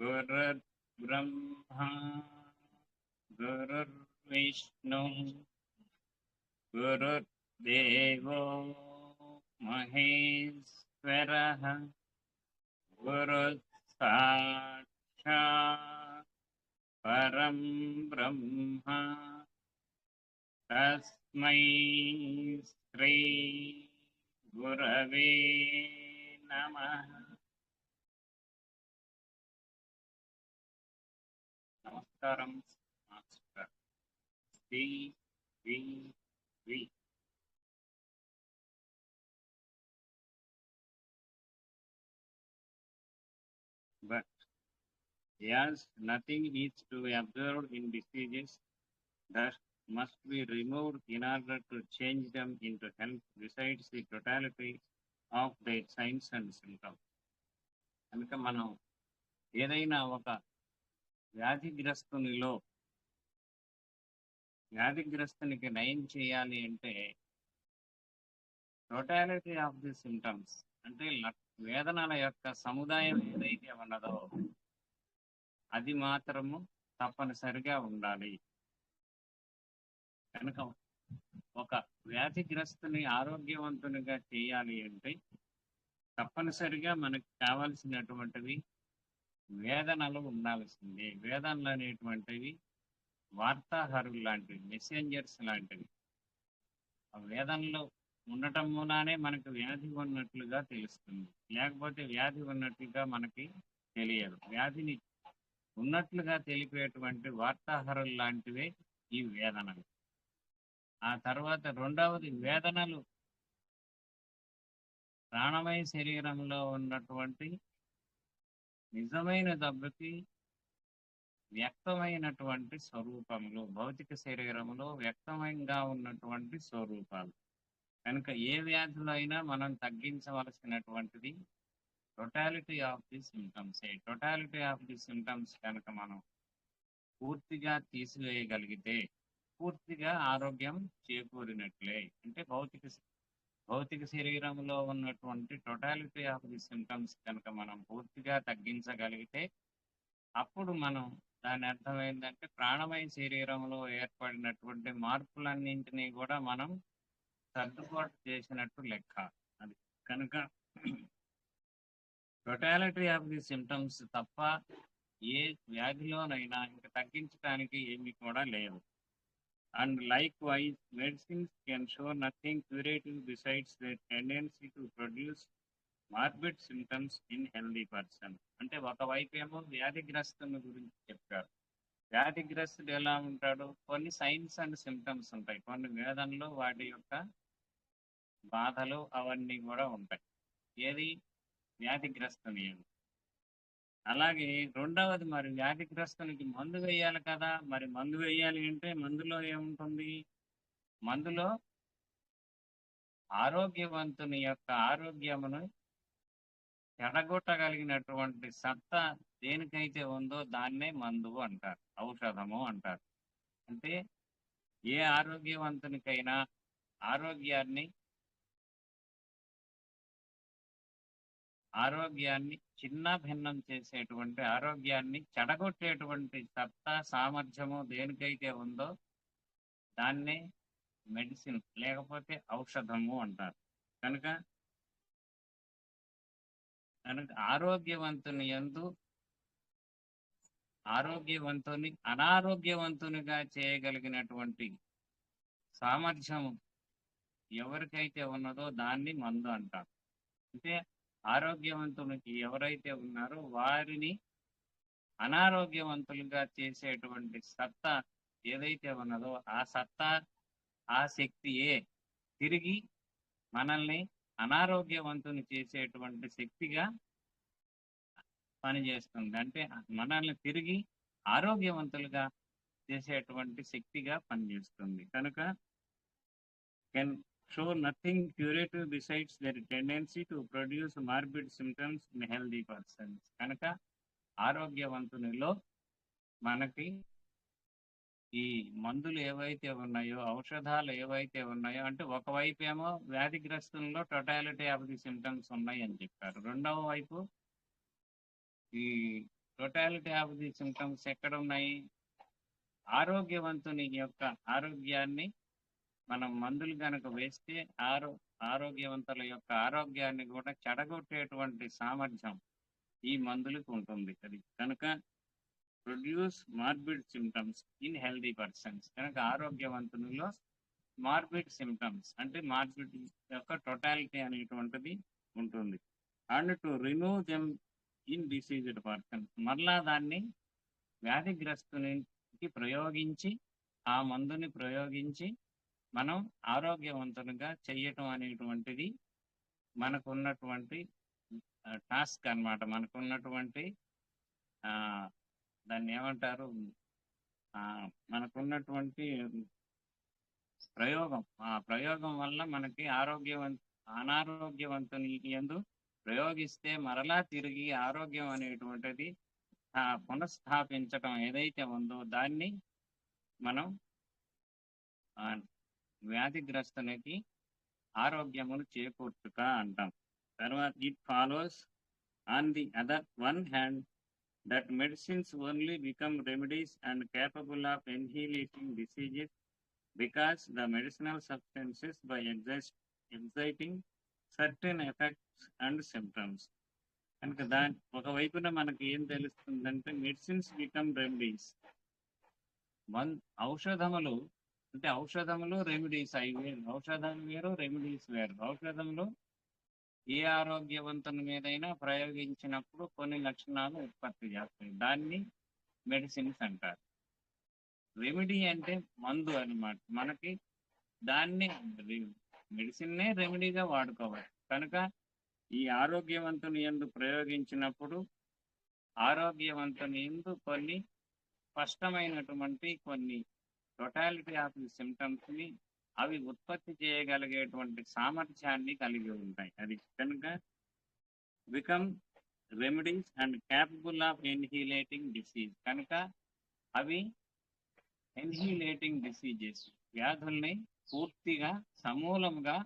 गुरुर्ब्रह्मा गुरुर्विष्णु गुरुर्देवो महेश्वरः गुरुसाक्षात् परं ब्रह्म तस्मै श्री गुरवे नमः. నమస్కారం master. Sri V V. But as nothing is to be observed in diseases that must be removed in order to change them into health, besides the totality of their signs and symptoms. కనుక మనం ఏదైనా ఒక వ్యాధిగ్రస్తునికి నయం చేయాలి అంటే totality of the symptoms అంటే వేదనల యొక్క సముదాయం ఏదైతే ఉన్నదో అది మాత్రము తప్పనిసరిగా ఉండాలి. కనుక ఒక వ్యాధిగ్రస్తుని ఆరోగ్యవంతునిగా చేయాలి అంటే తప్పనిసరిగా మనకు కావలసినటువంటివి వేదనలు ఉండాల్సిందే. వేదనలు అనేటువంటివి వార్తాహరులు లాంటివి, మెసెంజర్స్ లాంటివి. ఆ వేదనలు ఉండటం మూలానే మనకు వ్యాధి ఉన్నట్లుగా తెలుస్తుంది, లేకపోతే వ్యాధి ఉన్నట్లుగా మనకి తెలియదు. వ్యాధిని ఉన్నట్లుగా తెలిపేటువంటి వార్తాహరులు లాంటివే ఈ వేదనలు. ఆ తర్వాత రెండవది, వేదనలు ప్రాణమయ శరీరంలో ఉన్నటువంటి నిజమైన దెబ్బకి వ్యక్తమైనటువంటి స్వరూపములు, భౌతిక శరీరంలో వ్యక్తమైనగా ఉన్నటువంటి స్వరూపాలు. కనుక ఏ వ్యాధులు అయినా మనం తగ్గించవలసినటువంటిది totality of the symptoms. Totality of the symptoms కనుక మనం పూర్తిగా తీసివేయగలిగితే పూర్తిగా ఆరోగ్యం చేకూరినట్లే. అంటే భౌతిక శరీరంలో ఉన్నటువంటి టోటాలిటీ ఆఫ్ ది సిమ్టమ్స్ కనుక మనం పూర్తిగా తగ్గించగలిగితే అప్పుడు మనం దాని అర్థం ఏంటంటే ప్రాణమయ శరీరంలో ఏర్పడినటువంటి మార్పులన్నింటినీ కూడా మనం సర్దుబాటు చేసినట్టు లెక్క. అది కనుక టోటాలిటీ ఆఫ్ ది సిమ్టమ్స్ తప్ప ఏ వ్యాధిలోనైనా ఇంకా తగ్గించడానికి ఏమీ కూడా లేదు. And likewise, medicines can show nothing curative besides their tendency to produce morbid symptoms in healthy person. అంటే ఒకవైపు ఏమో వ్యాధిగ్రస్తుని గురించి చెప్పారు. వ్యాధిగ్రస్తుడు ఎలా ఉంటాడు? కొన్ని సైన్స్ అండ్ సిమ్టమ్స్ ఉంటాయి, కొన్ని వేదనలు, వాటి యొక్క బాధలు అవన్నీ కూడా ఉంటాయి. ఏది? వ్యాధిగ్రస్తుని. అలాగే రెండవది, మరి వ్యాధిగ్రస్తునికి మందు వేయాలి కదా. మరి మందు వేయాలి అంటే మందులో ఏముంటుంది? మందులో ఆరోగ్యవంతుని యొక్క ఆరోగ్యమును చెడగొట్టగలిగినటువంటి సత్తా దేనికైతే ఉందో దాన్నే మందు అంటారు, ఔషధము అంటారు. అంటే ఏ ఆరోగ్యవంతునికైనా ఆరోగ్యాన్ని చిన్న భిన్నం చేసేటువంటి, ఆరోగ్యాన్ని చెడగొట్టేటువంటి సత్తా సామర్థ్యము దేనికైతే ఉందో దాన్నే మెడిసిన్ లేకపోతే ఔషధము అంటారు. కనుక ఆరోగ్యవంతుని అనారోగ్యవంతునిగా చేయగలిగినటువంటి సామర్థ్యము ఎవరికైతే ఉన్నదో దాన్ని మందు అంటారు. అంటే ఆరోగ్యవంతునికి ఎవరైతే ఉన్నారో వారిని అనారోగ్యవంతులుగా చేసేటువంటి సత్తా ఏదైతే ఉన్నదో ఆ సత్తా, ఆ శక్తియే తిరిగి మనల్ని అనారోగ్యవంతుని చేసేటువంటి శక్తిగా పనిచేస్తుంది. అంటే మనల్ని తిరిగి ఆరోగ్యవంతులుగా చేసేటువంటి శక్తిగా పనిచేస్తుంది. కనుక can show nothing curative besides their tendency to produce morbid symptoms in healthy persons. కనుక ఆరోగ్యవంతునిలో మనకి ఈ మందులు ఏవైతే ఉన్నాయో, ఔషధాలు ఏవైతే ఉన్నాయో, అంటే ఒకవైపు ఏమో వ్యాధిగ్రస్తుల్లో టోటాలిటీ ఆఫ్ ది సిమ్టమ్స్ ఉన్నాయి అని చెప్పారు. రెండవ వైపు ఈ టోటాలిటీ ఆఫ్ ది సిమ్టమ్స్ ఎక్కడ ఉన్నాయి? ఆరోగ్యవంతుని యొక్క ఆరోగ్యాన్ని మనం మందులు కనుక వేస్తే ఆరోగ్యవంతుల యొక్క ఆరోగ్యాన్ని కూడా చెడగొట్టేటువంటి సామర్థ్యం ఈ మందులకు ఉంటుంది. అది కనుక produce morbid symptoms in healthy persons. కనుక ఆరోగ్యవంతునిలో మార్బిడ్ సిమ్టమ్స్ అంటే మార్బిడ్ యొక్క టోటాలిటీ అనేటువంటిది ఉంటుంది. And to remove them in diseased persons. మరలా దాన్ని వ్యాధిగ్రస్తునికి ప్రయోగించి ఆ మందుని ప్రయోగించి మనం ఆరోగ్యవంతునిగా చెయ్యటం అనేటువంటిది మనకున్నటువంటి టాస్క్ అన్నమాట. మనకున్నటువంటి దాన్ని ఏమంటారు, మనకున్నటువంటి ప్రయోగం. ఆ ప్రయోగం వల్ల మనకి అనారోగ్యవంతుని యందు ప్రయోగిస్తే మరలా తిరిగి ఆరోగ్యం అనేటువంటిది పునఃస్థాపించటం ఏదైతే ఉందో దాన్ని మనం వ్యాధిగ్రస్తునికి ఆరోగ్యమును చేకూర్చుట అంటాం. తర్వాత it follows on the other one hand that medicines only become remedies and capable of annihilating diseases because the medicinal substances by exciting certain effects and symptoms. కనుక ఒకవైపున మనకి ఏం తెలుస్తుందంటే మెడిసిన్స్ బికమ్ రెమెడీస్. ఔషధములు అంటే ఔషధములు రెమెడీస్ అవి వేరు. ఔషధాలు వేరు, remedies వేరు. ఔషధములు ఏ ఆరోగ్యవంతుని మీదైనా ప్రయోగించినప్పుడు కొన్ని లక్షణాలు ఉత్పత్తి చేస్తాయి. దాన్ని మెడిసిన్స్ అంటారు. రెమెడీ అంటే మందు అన్నమాట. మనకి దాన్ని మెడిసిన్నే రెమెడీగా వాడుకోవాలి. కనుక ఈ ఆరోగ్యవంతుని యందు ప్రయోగించినప్పుడు ఆరోగ్యవంతుని యందు కొన్ని స్పష్టమైనటువంటి కొన్ని టోటాలిటీ ఆఫ్ ది సిమ్టమ్స్ ని అవి ఉత్పత్తి చేయగలిగేటువంటి సామర్థ్యాన్ని కలిగి ఉంటాయి. అది కనుక become remedies and capable of annihilating disease. కనుక అవి ఎన్హీలేటింగ్ డిసీజెస్ వ్యాధుల్ని పూర్తిగా సమూలంగా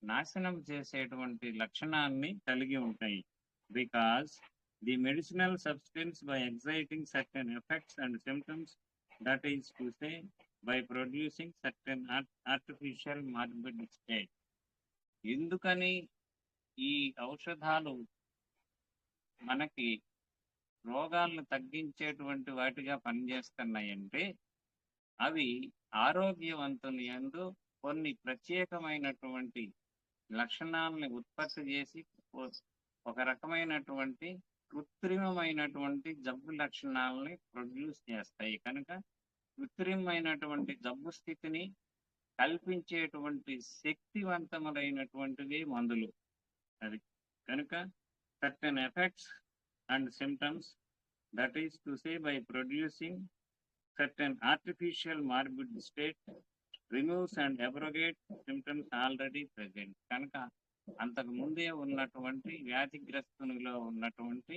నాశనం చేసేటువంటి లక్షణాన్ని కలిగి ఉంటాయి. Because the medicinal substance by exciting certain effects and symptoms, that is to say by producing certain artificial morbid state. ఎందుకని ఈ ఔషధాలు మనకి రోగాలను తగ్గించేటువంటి వాటిగా పనిచేస్తున్నాయంటే అవి ఆరోగ్యవంతుని యందు కొన్ని ప్రత్యేకమైనటువంటి లక్షణాలని ఉత్పత్తి చేసి ఒక రకమైనటువంటి కృత్రిమమైనటువంటి జబ్బు లక్షణాలని ప్రొడ్యూస్ చేస్తాయి. కనుక కృత్రిమైనటువంటి జబ్బు స్థితిని కల్పించేటువంటి శక్తివంతములైనటువంటివి మందులు. అది కనుక certain effects and symptoms, that is to say by producing certain artificial morbid state, removes and abrogates symptoms already present. కనుక అంతకు ముందే ఉన్నటువంటి వ్యాధిగ్రస్తునిలో ఉన్నటువంటి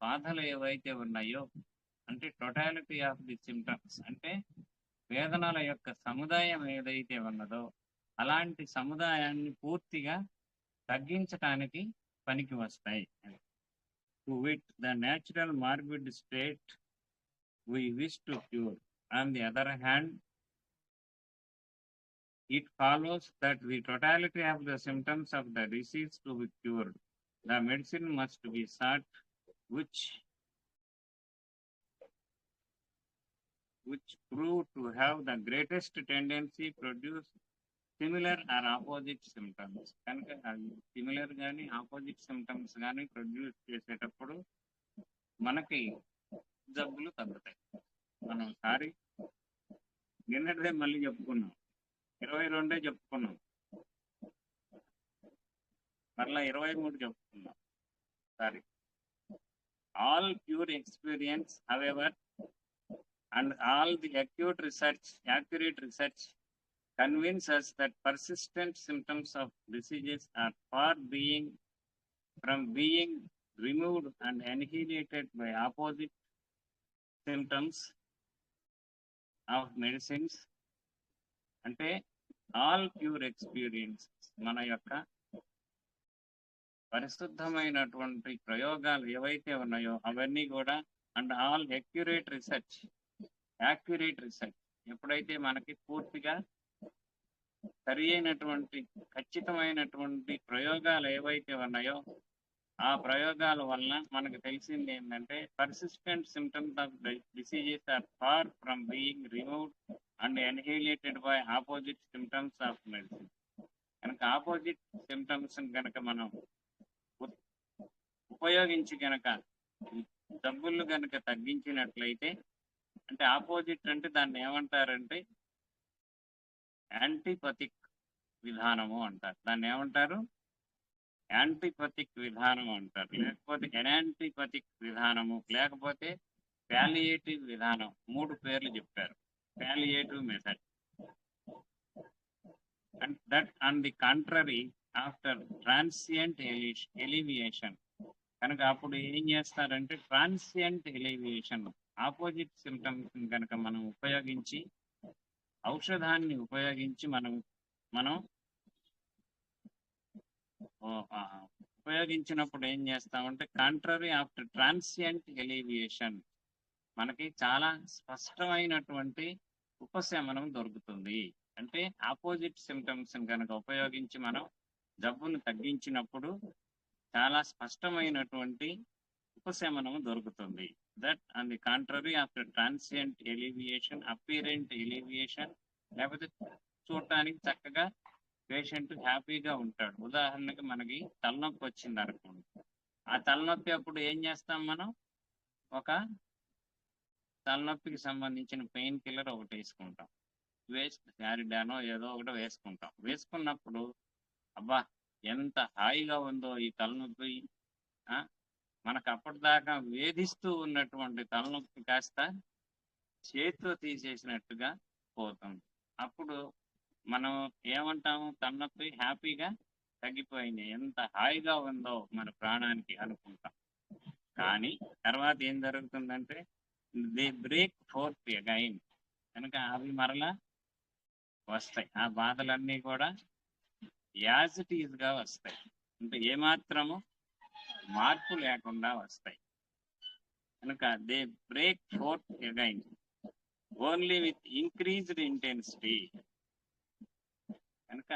బాధలు ఏవైతే ఉన్నాయో అంటే టోటాలిటీ ఆఫ్ ది సిమ్టమ్స్ అంటే వేదనల యొక్క సముదాయం ఏదైతే ఉన్నదో అలాంటి సముదాయాన్ని పూర్తిగా తగ్గించటానికి పనికి వస్తాయి. To wit the natural morbid state we wish to cure. On the other hand, it follows that the totality of the symptoms of the disease to be cured, the medicine must be sought which prove to have the greatest tendency produce similar or opposite symptoms. కనుక similar కానీ opposite symptoms కానీ produce చేసేటప్పుడు మనకి జబ్బులు తగ్గుతాయి. మనం సారి నిన్నటిదే మళ్ళీ చెప్పుకున్నాం, 22 చెప్పుకున్నాం, మరలా 23 చెప్పుకున్నాం. Sorry, all pure experience, however, and all the accurate research convince us that persistent symptoms of diseases are far from being removed and annihilated by opposite symptoms of medicines. అంటే ఆల్ ప్యూర్ ఎక్స్పీరియన్స్ మన యొక్క పరిశుద్ధమైనటువంటి ప్రయోగాలు ఏవైతే ఉన్నాయో అవన్నీ కూడా and all accurate research ఎప్పుడైతే మనకి పూర్తిగా సరి అయినటువంటి ఖచ్చితమైనటువంటి ప్రయోగాలు ఏవైతే ఉన్నాయో ఆ ప్రయోగాల వల్ల మనకు తెలిసింది ఏంటంటే persistent symptoms of diseases are far from being removed and annihilated by opposite symptoms of medicine. కనుక ఆపోజిట్ సిమ్టమ్స్ కనుక మనం ఉపయోగించి కనుక జబ్బులు కనుక తగ్గించినట్లయితే, అంటే ఆపోజిట్ అంటే దాన్ని ఏమంటారంటే యాంటీపథిక్ విధానము అంటారు. దాన్ని ఏమంటారు? యాంటీపథిక్ విధానం అంటారు, లేకపోతే ఎనాంటీపథిక్ విధానము, లేకపోతే ప్యాలియేటివ్ విధానం. 3 పేర్లు చెప్పారు. Palliative method and that on the contrary after transient alleviation. కనుక అప్పుడు ఏం చేస్తారంటే ట్రాన్సియంట్ ఎలివియేషన్ ఆపోజిట్ సిమ్టమ్స్ కనుక మనం ఉపయోగించి ఔషధాన్ని ఉపయోగించి మనం ఉపయోగించినప్పుడు ఏం చేస్తామంటే కాంట్రరీ ఆఫ్టర్ ట్రాన్సియంట్ ఎలివియేషన్ మనకి చాలా స్పష్టమైనటువంటి ఉపశమనం దొరుకుతుంది. అంటే ఆపోజిట్ సిమ్టమ్స్ కనుక ఉపయోగించి మనం జబ్బును తగ్గించినప్పుడు చాలా స్పష్టమైనటువంటి ఉపశమనం దొరుకుతుంది. That on the contrary after transient alleviation, apparent alleviation, లేకపోతే చూడటానికి చక్కగా పేషెంట్ హ్యాపీగా ఉంటాడు. ఉదాహరణకి మనకి తలనొప్పి వచ్చింది అనుకోండి, ఆ తలనొప్పి అప్పుడు ఏం చేస్తాం మనం? ఒక తలనొప్పికి సంబంధించిన పెయిన్ కిల్లర్ ఒకటి వేసుకుంటాం, శారిడానో ఏదో ఒకటి వేసుకుంటాం. వేసుకున్నప్పుడు అబ్బా ఎంత హాయిగా ఉందో ఈ తలనొప్పి, మనకు అప్పటిదాకా వేధిస్తూ ఉన్నటువంటి తలనొప్పి కాస్త చేతితో తీసేసినట్టుగా పోతుంది. అప్పుడు మనం ఏమంటాము? తలనొప్పి హ్యాపీగా తగ్గిపోయింది, ఎంత హాయిగా ఉందో మన ప్రాణానికి అనుకుంటాం. కానీ తర్వాత ఏం జరుగుతుందంటే దే బ్రేక్ ఫోర్త్ అగైన్. కనుక అవి మరలా వస్తాయి. ఆ బాధలన్నీ కూడా యాజ్ ఇట్ ఈజ్ గా వస్తాయి, అంటే ఏమాత్రము మార్పు లేకుండా వస్తాయి. కనుక they break forth again only with increased intensity. కనుక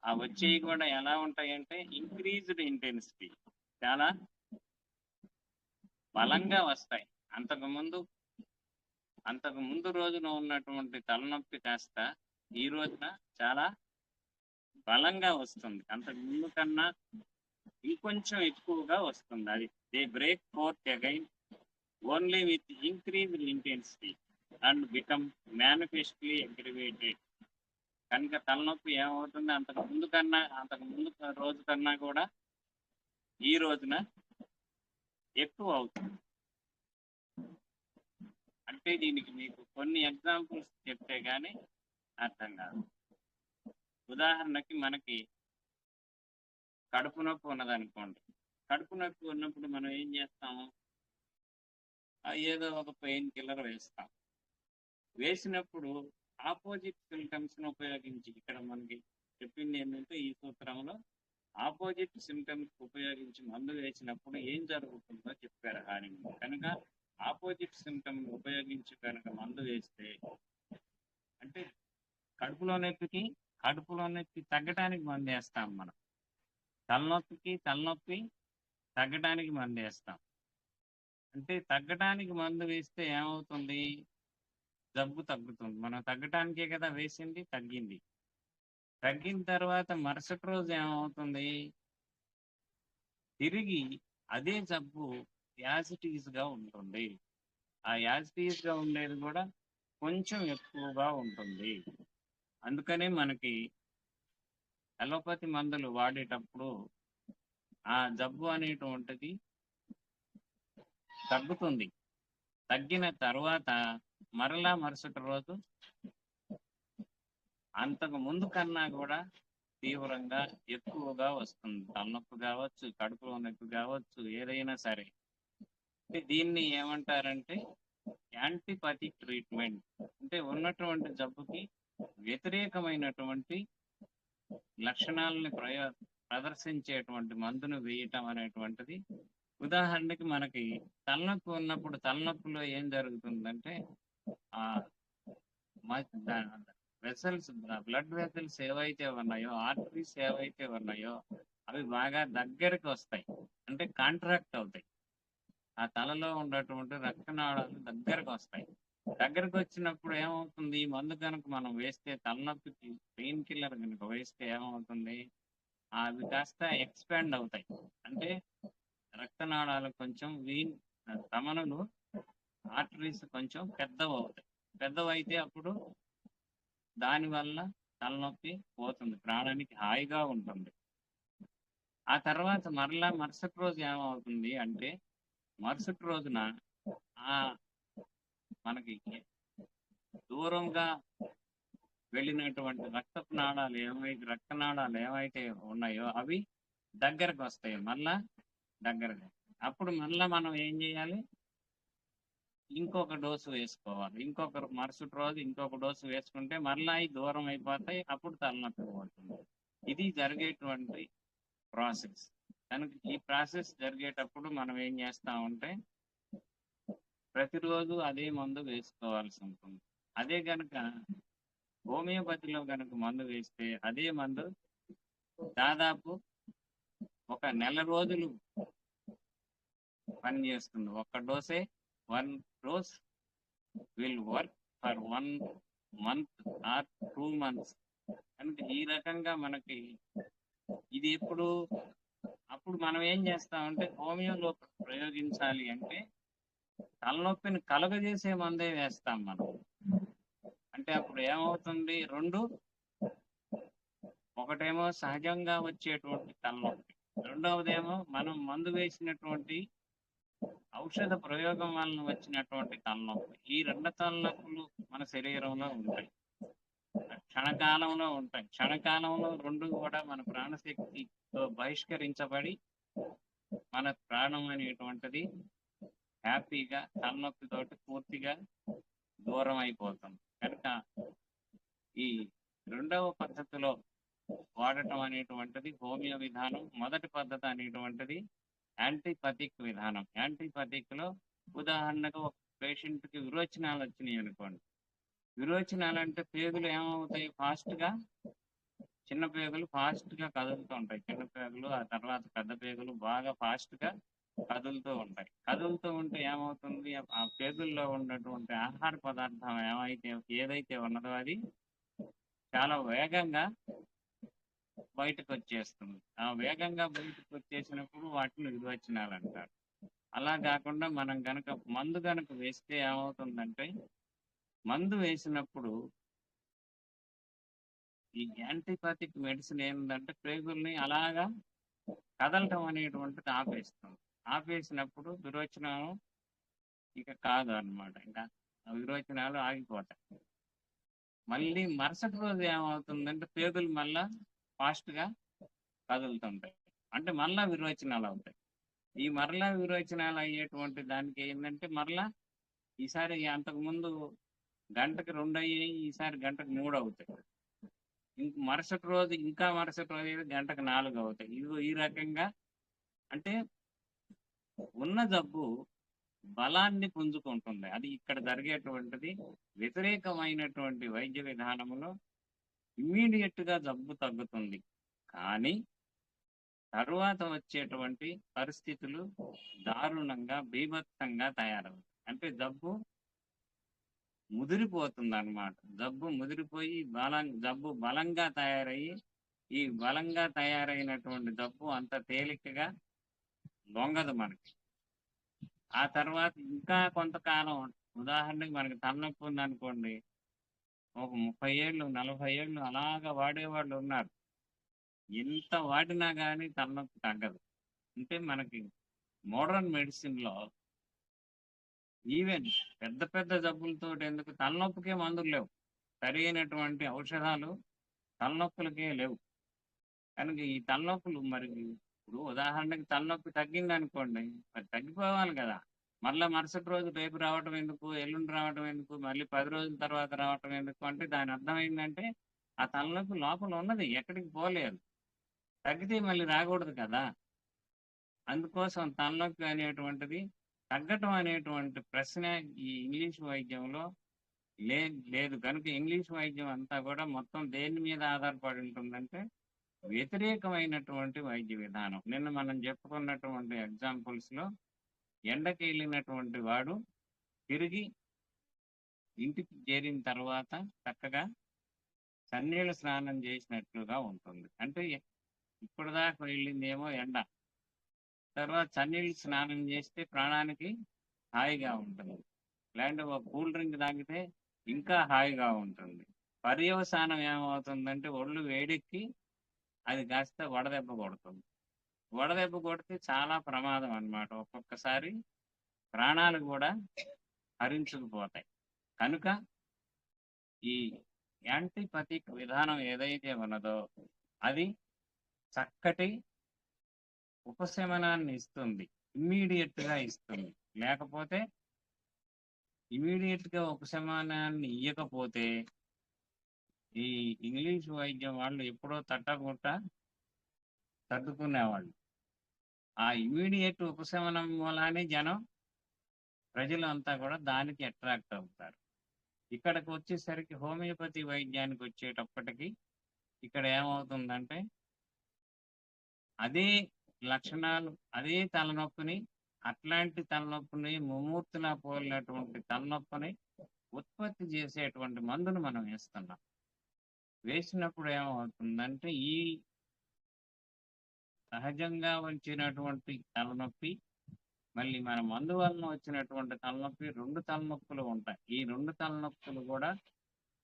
ఆ వచ్చేవి కూడా ఎలా ఉంటాయంటే ఇంక్రీజ్డ్ ఇంటెన్సిటీ, చాలా బలంగా వస్తాయి. అంతకు ముందు రోజున ఉన్నటువంటి తలనొప్పి కాస్త ఈ రోజున చాలా బలంగా వస్తుంది, అంతకు ముందు కన్నా ఇంకొంచెం ఎక్కువగా వస్తుంది. అది they break forth again only with increased intensity and become manifestly aggravated. కనుక తలనొప్పి ఏమవుతుంది? అంతకు ముందు రోజు కన్నా కూడా ఈ రోజున ఎక్కువ అవుతుంది. అంటే దీనికి మీకు కొన్ని ఎగ్జాంపుల్స్ చెప్తే గానీ అర్థం కాదు. ఉదాహరణకి మనకి కడుపు నొప్పి ఉన్నదనుకోండి. కడుపు నొప్పి ఉన్నప్పుడు మనం ఏం చేస్తాము? ఏదో ఒక పెయిన్ కిల్లర్ వేస్తాం. వేసినప్పుడు ఆపోజిట్ సిమ్టమ్స్ ను ఉపయోగించి, ఇక్కడ మనకి చెప్పింది ఏంటంటే ఈ సూత్రంలో ఆపోజిట్ సిమ్టమ్స్ ఉపయోగించి మందు వేసినప్పుడు ఏం జరుగుతుందో చెప్పారు హానిమన్. కనుక ఆపోజిట్ సిమ్టమ్ ఉపయోగించి కనుక మందు వేస్తే, అంటే కడుపులో నొప్పి తగ్గడానికి మందు వేస్తాం మనం. తలనొప్పి తగ్గడానికి మందు వేస్తాం. అంటే తగ్గడానికి మందు వేస్తే ఏమవుతుంది? జబ్బు తగ్గుతుంది. మనం తగ్గటానికే కదా వేసింది, తగ్గింది. తగ్గిన తర్వాత మరుసటి రోజు ఏమవుతుంది? తిరిగి అదే జబ్బు యాజ్ ఇట్ ఈజ్ గా ఉంటుంది. ఆ యాజ్ ఇట్ ఈజ్ గా ఉండేది కూడా కొంచెం ఎక్కువగా ఉంటుంది. అందుకనే మనకి అలోపతి మందులు వాడేటప్పుడు ఆ జబ్బు అనేటువంటిది తగ్గుతుంది. తగ్గిన తర్వాత మరలా మరుసటి రోజు అంతకు ముందు కన్నా కూడా తీవ్రంగా ఎక్కువగా వస్తుంది. తలనొప్పి కావచ్చు, కడుపులో నొప్పి కావచ్చు, ఏదైనా సరే. దీన్ని ఏమంటారంటే యాంటీపథిక్ ట్రీట్మెంట్. అంటే ఉన్నటువంటి జబ్బుకి వ్యతిరేకమైనటువంటి లక్షణాలని ప్రదర్శించేటువంటి మందును వేయటం అనేటువంటిది, ఉదాహరణకి మనకి తలనొప్పి ఉన్నప్పుడు తలనొప్పిలో ఏం జరుగుతుందంటే ఆ వెసల్స్, బ్లడ్ వెసల్స్ ఏవైతే ఉన్నాయో, ఆర్టరీస్ ఏవైతే ఉన్నాయో అవి బాగా దగ్గరికి వస్తాయి, అంటే కాంట్రాక్ట్ అవుతాయి. ఆ తలలో ఉన్నటువంటి రక్తనాళాలు దగ్గరకు వస్తాయి. దగ్గరకు వచ్చినప్పుడు ఏమవుతుంది, ఈ మందు కనుక మనం వేస్తే, తలనొప్పికి పెయిన్ కిల్లర్ కనుక వేస్తే ఏమవుతుంది, అవి కాస్త ఎక్స్పాండ్ అవుతాయి. అంటే రక్తనాళాలు కొంచెం ధమనులు, ఆర్టరీస్ కొంచెం పెద్దవవుతాయి. పెద్దవైతే అప్పుడు దానివల్ల తలనొప్పి పోతుంది, ప్రాణానికి హాయిగా ఉంటుంది. ఆ తర్వాత మరుసటి రోజు ఏమవుతుంది అంటే, మరుసటి రోజున ఆ మనకి దూరంగా వెళ్ళినటువంటి రక్తనాళాలు ఏవైతే ఉన్నాయో అవి దగ్గరకు వస్తాయి, మళ్ళా దగ్గరకు. అప్పుడు మళ్ళా మనం ఏం చేయాలి, ఇంకొక డోసు వేసుకోవాలి. మరుసటి రోజు ఇంకొక డోసు వేసుకుంటే మళ్ళా అవి దూరం అయిపోతాయి, అప్పుడు తలనొప్పి పోతుంది. ఇది జరిగేటువంటి ప్రాసెస్. కనుక ఈ ప్రాసెస్ జరిగేటప్పుడు మనం ఏం చేస్తామంటే, ప్రతిరోజు అదే మందు వేసుకోవాల్సి ఉంటుంది. అదే కనుక హోమియోపతిలో కనుక మందు వేస్తే, అదే మందు దాదాపు ఒక నెల రోజులు పనిచేస్తుంది. ఒక డోసే, 1 dose will work for 1 month or 2 months. కనుక ఈ రకంగా మనకి ఇది అప్పుడు మనం ఏం చేస్తామంటే, హోమియోలో ప్రయోగించాలి అంటే తలనొప్పిని కలుగజేసే మందే వేస్తాం మనం. అంటే అప్పుడు ఏమవుతుంది, ఒకటేమో సహజంగా వచ్చేటువంటి తలనొప్పి, రెండవదేమో మనం మందు వేసినటువంటి ఔషధ ప్రయోగం వలన వచ్చినటువంటి తలనొప్పి. ఈ రెండు తలనొప్పులు మన శరీరంలో ఉంటాయి, క్షణకాలంలో రెండు కూడా మన ప్రాణశక్తితో బహిష్కరించబడి మన ప్రాణం అనేటువంటిది హ్యాపీగా తలనొప్పితోటి పూర్తిగా దూరం అయిపోతుంది. కనుక ఈ రెండవ పద్ధతిలో వాడటం అనేటువంటిది హోమియో విధానం. మొదటి పద్ధతి అనేటువంటిది యాంటీపథిక్ విధానం. యాంటీపథిక్ లో ఉదాహరణకు ఒక పేషెంట్ కి విరోచనాలు వచ్చినాయి అనుకోండి. విరోచనాలు అంటే పేగులు ఏమవుతాయి, చిన్న పేగులు ఫాస్ట్ గా కదులుతూ ఉంటాయి. చిన్న పేగులు, ఆ తర్వాత పెద్ద పేగులు బాగా ఫాస్ట్ గా కదులుతూ ఉంటాయి. కదులుతూ ఉంటే ఏమవుతుంది, ఆ పేగుల్లో ఉన్నటువంటి ఆహార పదార్థం ఏదైతే ఉన్నదో అది చాలా వేగంగా బయటకు వచ్చేస్తుంది. ఆ వేగంగా బయటకు వచ్చేసినప్పుడు వాటిని విరోచనాలు అంటారు. అలా కాకుండా మనం మందు గనక వేస్తే ఏమవుతుందంటే, మందు వేసినప్పుడు ఈ యాంటీపథిక్ మెడిసిన్ ఏంటంటే పేగుల్ని అలాగా కదలటం అనేటువంటిది ఆపేసినప్పుడు విరోచనాలు ఇక కాదు అన్నమాట. ఇంకా విరోచనాలు ఆగిపోతాయి. మళ్ళీ మరుసటి రోజు ఏమవుతుందంటే పేగులు మళ్ళా ఫాస్ట్ గా కదులుతుంటాయి, అంటే మళ్ళా విరోచనాలు అవుతాయి. ఈ మరలా విరోచనాలు అయ్యేటువంటి దానికి ఏంటంటే, మరలా ఈసారి అంతకుముందు గంటకి 2 అయ్యాయి, ఈసారి గంటకు 3 అవుతాయి. మరుసటి రోజు గంటకు 4 అవుతాయి. ఈ రకంగా అంటే ఉన్న జబ్బు బలాన్ని పుంజుకుంటుంది. అది ఇక్కడ జరిగేటువంటిది. వ్యతిరేకమైనటువంటి వైద్య విధానంలో ఇమ్మీడియట్ గా జబ్బు తగ్గుతుంది, కానీ తరువాత వచ్చేటువంటి పరిస్థితులు దారుణంగా బీభత్సంగా తయారవుతాయి. అంటే జబ్బు ముదిరిపోతుంది అన్నమాట. జబ్బు ముదిరిపోయి జబ్బు బలంగా తయారయ్యి, ఈ బలంగా తయారైనటువంటి జబ్బు అంత తేలికగా లొంగదు మనకి. ఆ తర్వాత ఇంకా కొంతకాలం, ఉదాహరణకి మనకి తలనొప్పి ఉందనుకోండి, ఒక 30 ఏళ్ళు 40 ఏళ్ళు అలాగా వాడేవాళ్ళు ఉన్నారు. ఎంత వాడినా కానీ తలనొప్పి తగ్గదు. అంటే మనకి మోడర్న్ మెడిసిన్ లో ఈవెన్ పెద్ద పెద్ద జబ్బులతో ఎందుకు, తలనొప్పికే మందులు లేవు, సరైనటువంటి ఔషధాలు తలనొప్పులకే లేవు. కనుక ఈ తలనొప్పులు మరి ఇప్పుడు ఉదాహరణకి తలనొప్పి తగ్గింది అనుకోండి, మరి తగ్గిపోవాలి కదా. మళ్ళీ మరుసటి రోజు రేపు రావటం ఎందుకు, ఎల్లుండి రావటం ఎందుకు, మళ్ళీ 10 రోజుల తర్వాత రావటం ఎందుకు అంటే దాని అర్థం ఏంటంటే, ఆ తలనొప్పి లోపల ఉన్నది, ఎక్కడికి పోలేదు. తగ్గితే మళ్ళీ రాకూడదు కదా! అందుకోసం తలనొప్పి అనేటువంటిది తగ్గటం అనేటువంటి ప్రశ్న ఈ ఇంగ్లీష్ వైద్యంలో లేదు. కనుక ఇంగ్లీష్ వైద్యం అంతా కూడా మొత్తం దేని మీద ఆధారపడి ఉంటుందంటే, వ్యతిరేకమైనటువంటి వైద్య విధానం. నిన్న మనం చెప్పుకున్నటువంటి ఎగ్జాంపుల్స్‌లో ఎండకెళ్ళినటువంటి వాడు తిరిగి ఇంటికి చేరిన తర్వాత చక్కగా చన్నీళ్ళ స్నానం చేసినట్లుగా ఉంటుంది. అంటే ఇప్పటిదాకా వెళ్ళిందేమో ఎండ. తర్వాత చన్నీళ్ళు స్నానం చేస్తే ప్రాణానికి హాయిగా ఉంటుంది. లేదంటే ఒక కూల్ డ్రింక్ తాగితే ఇంకా హాయిగా ఉంటుంది. పర్యవసానం ఏమవుతుందంటే ఒళ్ళు వేడెక్కి అది కాస్త వడదెబ్బ కొడుతుంది. వడదెబ్బ కొడితే చాలా ప్రమాదం అన్నమాట. ఒక్కొక్కసారి ప్రాణాలు కూడా హరించుకుపోతాయి. కనుక ఈ యాంటీపథిక్ విధానం ఏదైతే ఉన్నదో అది చక్కటి ఉపశమనాన్ని ఇస్తుంది. ఇమ్మీడియట్‌గా ఇస్తుంది. లేకపోతే ఇమ్మీడియట్‌గా ఉపశమనాన్ని ఇయ్యకపోతే ఈ ఇంగ్లీష్ వైద్యం వాళ్ళు ఎప్పుడో తట్టగుట్ట సర్దుకునేవాళ్ళు. ఆ ఇమ్మీడియేట్ ఉపశమనం మూలానే ప్రజలంతా కూడా దానికి అట్రాక్ట్ అవుతారు. ఇక్కడికి వచ్చేసరికి హోమియోపతి వైద్యానికి వచ్చేటప్పటికి ఇక్కడ ఏమవుతుందంటే అదే లక్షణాలు, అదే తలనొప్పిని, అట్లాంటి తలనొప్పిని ముమ్మూర్తులా పోలినటువంటి తలనొప్పిని ఉత్పత్తి చేసేటువంటి మందును మనం వేస్తున్నాం. వేసినప్పుడు ఏమవుతుందంటే ఈ సహజంగా వచ్చినటువంటి తలనొప్పి మళ్ళీ మన మందు వలన వచ్చినటువంటి తలనొప్పి 2 తలనొప్పులు ఉంటాయి. ఈ 2 తలనొప్పులు కూడా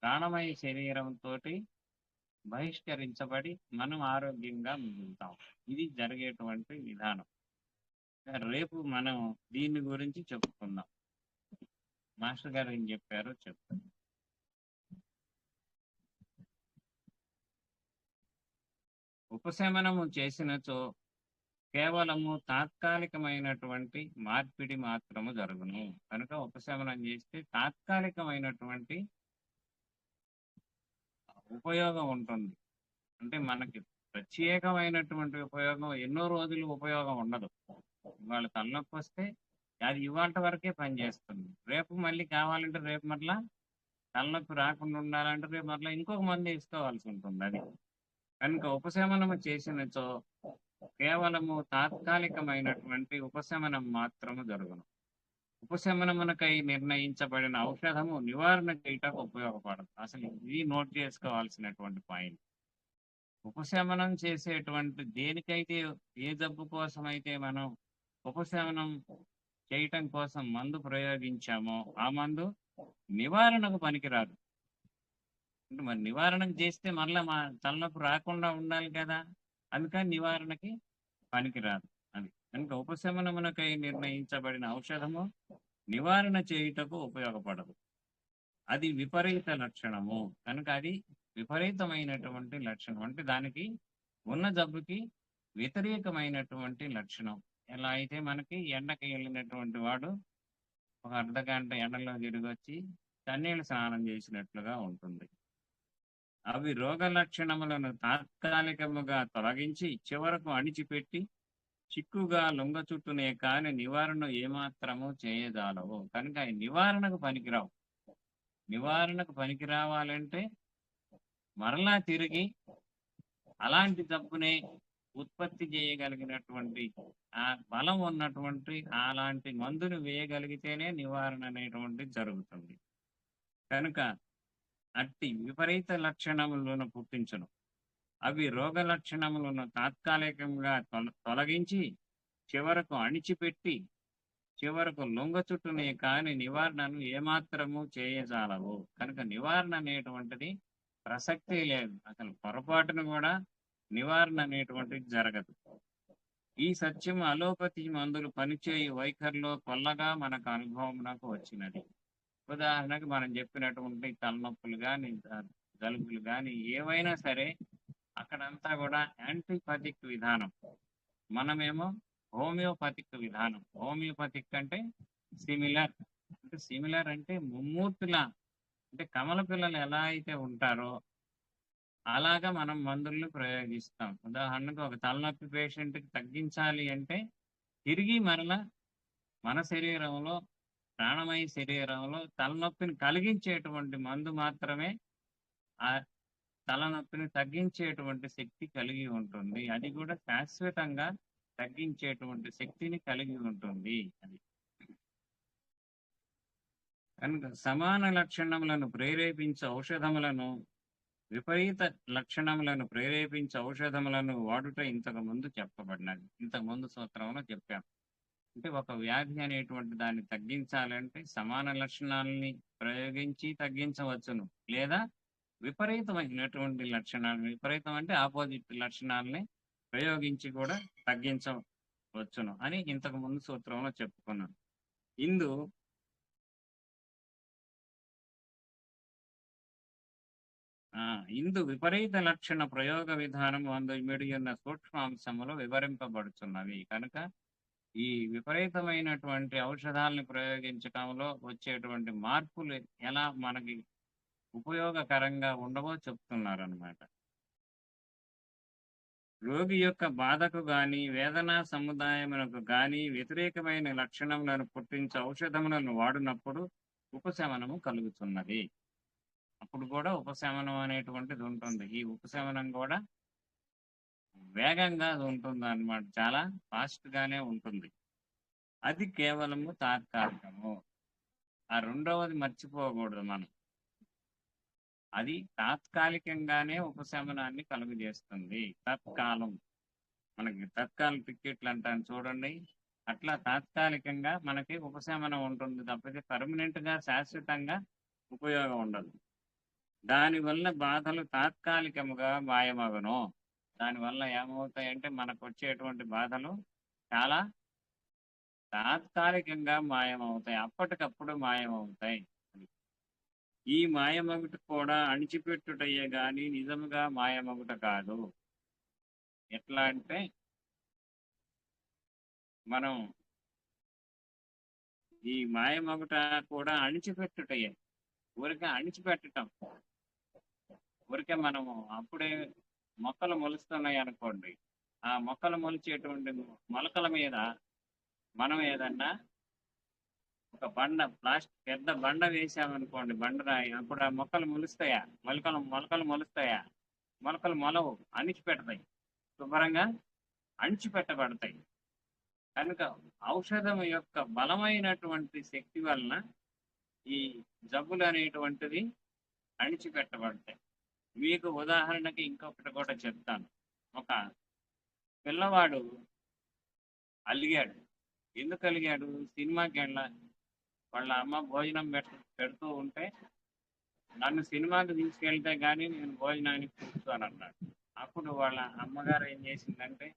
ప్రాణమయ శరీరంతోటి బహిష్కరించబడి మనం ఆరోగ్యంగా మిగులుతాం. ఇది జరిగేటువంటి విధానం. రేపు మనం దీని గురించి చెప్పుకుందాం. మాస్టర్ గారు ఏం చెప్పారో చెప్తాను. ఉపశమనము చేసినచో కేవలము తాత్కాలికమైనటువంటి మార్పిడి మాత్రము జరుగును. కనుక ఉపశమనం చేస్తే తాత్కాలికమైనటువంటి ఉపయోగం ఉంటుంది. అంటే మనకి ప్రత్యేకమైనటువంటి ఉపయోగం ఎన్నో రోజులు ఉపయోగం ఉండదు. ఇవాళ తలనొప్పి వస్తే అది ఇవాళ వరకే పనిచేస్తుంది. రేపు మళ్ళీ కావాలంటే రేపు మరలా తలనొప్పి రాకుండా ఉండాలంటే రేపు మరలా ఇంకొక మందు వేసుకోవాల్సి ఉంటుంది. అది కనుక ఉపశమనము చేసినచో కేవలము తాత్కాలికమైనటువంటి ఉపశమనం మాత్రము జరుగును. ఉపశమనమునకై నిర్ణయించబడిన ఔషధము నివారణ చేయటకు ఉపయోగపడదు. అసలు ఇది నోట్ చేసుకోవాల్సినటువంటి పాయింట్. ఉపశమనం చేసేటువంటి దేనికైతే ఏ జబ్బు కోసం అయితే మనం ఉపశమనం చేయటం కోసం మందు ప్రయోగించామో ఆ మందు నివారణకు పనికిరాదు. అంటే మరి నివారణకు చేస్తే మరలా మా తలనొప్పి రాకుండా ఉండాలి కదా, అందుకని నివారణకి పనికిరాదు. అది కనుక ఉపశమనమునకై నిర్ణయించబడిన ఔషధము నివారణ చేయుటకు ఉపయోగపడదు. అది విపరీత లక్షణము. కనుక అది విపరీతమైనటువంటి లక్షణం. అంటే దానికి ఉన్న జబ్బుకి వ్యతిరేకమైనటువంటి లక్షణం. ఎలా అయితే మనకి ఎండకి వెళ్ళినటువంటి వాడు ఒక అర్ధగంట ఎండలో తిరిగొచ్చి చన్నీళ్ళు స్నానం చేసినట్లుగా ఉంటుంది. అవి రోగ లక్షణములను తాత్కాలికముగా తొలగించి చివరకు అణిచిపెట్టి చిక్కుగా లొంగ చుట్టూనే కాని నివారణ ఏమాత్రము చేయజాలవు. కనుక ఈ నివారణకు పనికిరావు. నివారణకు పనికి రావాలంటే మరలా తిరిగి అలాంటి జబ్బునే ఉత్పత్తి చేయగలిగినటువంటి ఆ బలం ఉన్నటువంటి అలాంటి మందును వేయగలిగితేనే నివారణ అనేటువంటిది జరుగుతుంది. కనుక అట్టి విపరీత లక్షణములను పుట్టించును. అవి రోగ లక్షణములను తాత్కాలికంగా తొలగించి చివరకు అణిచిపెట్టి చివరకు లొంగ చుట్టూనే కాని నివారణను ఏమాత్రము చేయజాలవు. కనుక నివారణ అనేటువంటిది ప్రసక్తి లేదు. అసలు పొరపాటును కూడా నివారణ అనేటువంటిది జరగదు. ఈ సత్యం అలోపతి మందులు పనిచేయి వైఖరిలో కొల్లగా మనకు అనుభవమునకు వచ్చినది. ఉదాహరణకు మనం చెప్పినటువంటి తలనొప్పులు కానీ జలుబులు కానీ ఏవైనా సరే అక్కడంతా కూడా యాంటీపథిక్ విధానం, మనమేమో హోమియోపతిక్ విధానం. హోమియోపతిక్ అంటే సిమిలర్. అంటే సిమిలర్ అంటే ముమ్మూర్తుల, అంటే కమల పిల్లలు ఎలా అయితే ఉంటారో అలాగా మనం మందుల్ని ప్రయోగిస్తాం. ఉదాహరణకు ఒక తలనొప్పి పేషెంట్‌కి తగ్గించాలి అంటే తిరిగి మరలా మన శరీరంలో, ప్రాణమయ శరీరంలో తలనొప్పిని కలిగించేటువంటి మందు మాత్రమే ఆ తలనొప్పిని తగ్గించేటువంటి శక్తి కలిగి ఉంటుంది. అది కూడా శాశ్వతంగా తగ్గించేటువంటి శక్తిని కలిగి ఉంటుంది అది. కనుక సమాన లక్షణములను ప్రేరేపించే ఔషధములను, విపరీత లక్షణములను ప్రేరేపించే ఔషధములను వాడుట ఇంతకుముందు చెప్పబడినది. ఇంతకుముందు సూత్రంలో చెప్పాం. అంటే ఒక వ్యాధి అనేటువంటి దాన్ని తగ్గించాలంటే సమాన లక్షణాలని ప్రయోగించి తగ్గించవచ్చును. లేదా విపరీతమైనటువంటి లక్షణాలు, విపరీతం అంటే ఆపోజిట్ లక్షణాలని ప్రయోగించి కూడా తగ్గించవచ్చును అని ఇంతకు ముందు సూత్రంలో చెప్పుకున్నాం. ఇందు ఇందు విపరీత లక్షణ ప్రయోగ విధానం అందు ఇమిడియున్న సూక్ష్మాంశములు వివరింపబడుచున్నవి. కనుక ఈ విపరీతమైనటువంటి ఔషధాలను ప్రయోగించటంలో వచ్చేటువంటి మార్పులు ఎలా మనకి ఉపయోగకరంగా ఉండవో చెప్తున్నారన్నమాట. రోగి యొక్క బాధకు గాని, వేదనా సముదాయమునకు గాని వ్యతిరేకమైన లక్షణములను పుట్టించే ఔషధములను వాడినప్పుడు ఉపశమనము కలుగుతున్నది. అప్పుడు కూడా ఉపశమనం అనేటువంటిది ఉంటుంది. ఈ ఉపశమనం కూడా వేగంగా అది ఉంటుందన్నమాట. చాలా ఫాస్ట్ గానే ఉంటుంది. అది కేవలము తాత్కాలికము. ఆ రెండవది మర్చిపోకూడదు మనం. అది తాత్కాలికంగానే ఉపశమనాన్ని కలుగజేస్తుంది. తత్కాలం. మనకి తత్కాల టికెట్లు అంటాను చూడండి. అట్లా తాత్కాలికంగా మనకి ఉపశమనం ఉంటుంది తప్పితే పర్మనెంట్ గా శాశ్వతంగా ఉపయోగం ఉండదు. దానివల్ల బాధలు తాత్కాలికముగా మాయమగును. దానివల్ల ఏమవుతాయంటే మనకు వచ్చేటువంటి బాధలు చాలా తాత్కాలికంగా మాయమవుతాయి. అప్పటికప్పుడు మాయమవుతాయి. ఈ మాయమగుట కూడా అణిచిపెట్టుటయే గాని నిజముగా మాయమగుట కాదు. ఎట్లా అంటే మనం ఈ మాయమగుట కూడా అణిచిపెట్టుటయే. ఊరికే అణిచిపెట్టటం. ఊరికే మనము అప్పుడే మొక్కలు మొలుస్తున్నాయి అనుకోండి. ఆ మొక్కలు మొలిచేటువంటి మొలకల మీద మనం ఏదన్నా ఒక పెద్ద బండ వేసామనుకోండి, బండరాయి. అప్పుడు ఆ మొక్కలు మొలుస్తాయా? మొలకలు మొలుస్తాయా? మొలకలు మొలవు, అణిచిపెడతాయి. శుభ్రంగా అణిచిపెట్టబడతాయి. కనుక ఔషధం యొక్క బలమైనటువంటి శక్తి వలన ఈ జబ్బులు అనేటువంటిది అణిచిపెట్టబడతాయి. మీకు ఉదాహరణకి ఇంకొకటి కూడా చెప్తాను. ఒక పిల్లవాడు అలిగాడు. ఎందుకు అలిగాడు? సినిమాకి వాళ్ళ అమ్మ భోజనం పెడుతూ ఉంటే నన్ను సినిమాకి తీసుకెళ్తే కానీ నేను భోజనానికి కూర్చోనన్నాడు. అప్పుడు వాళ్ళ అమ్మగారు ఏం చేసిందంటే,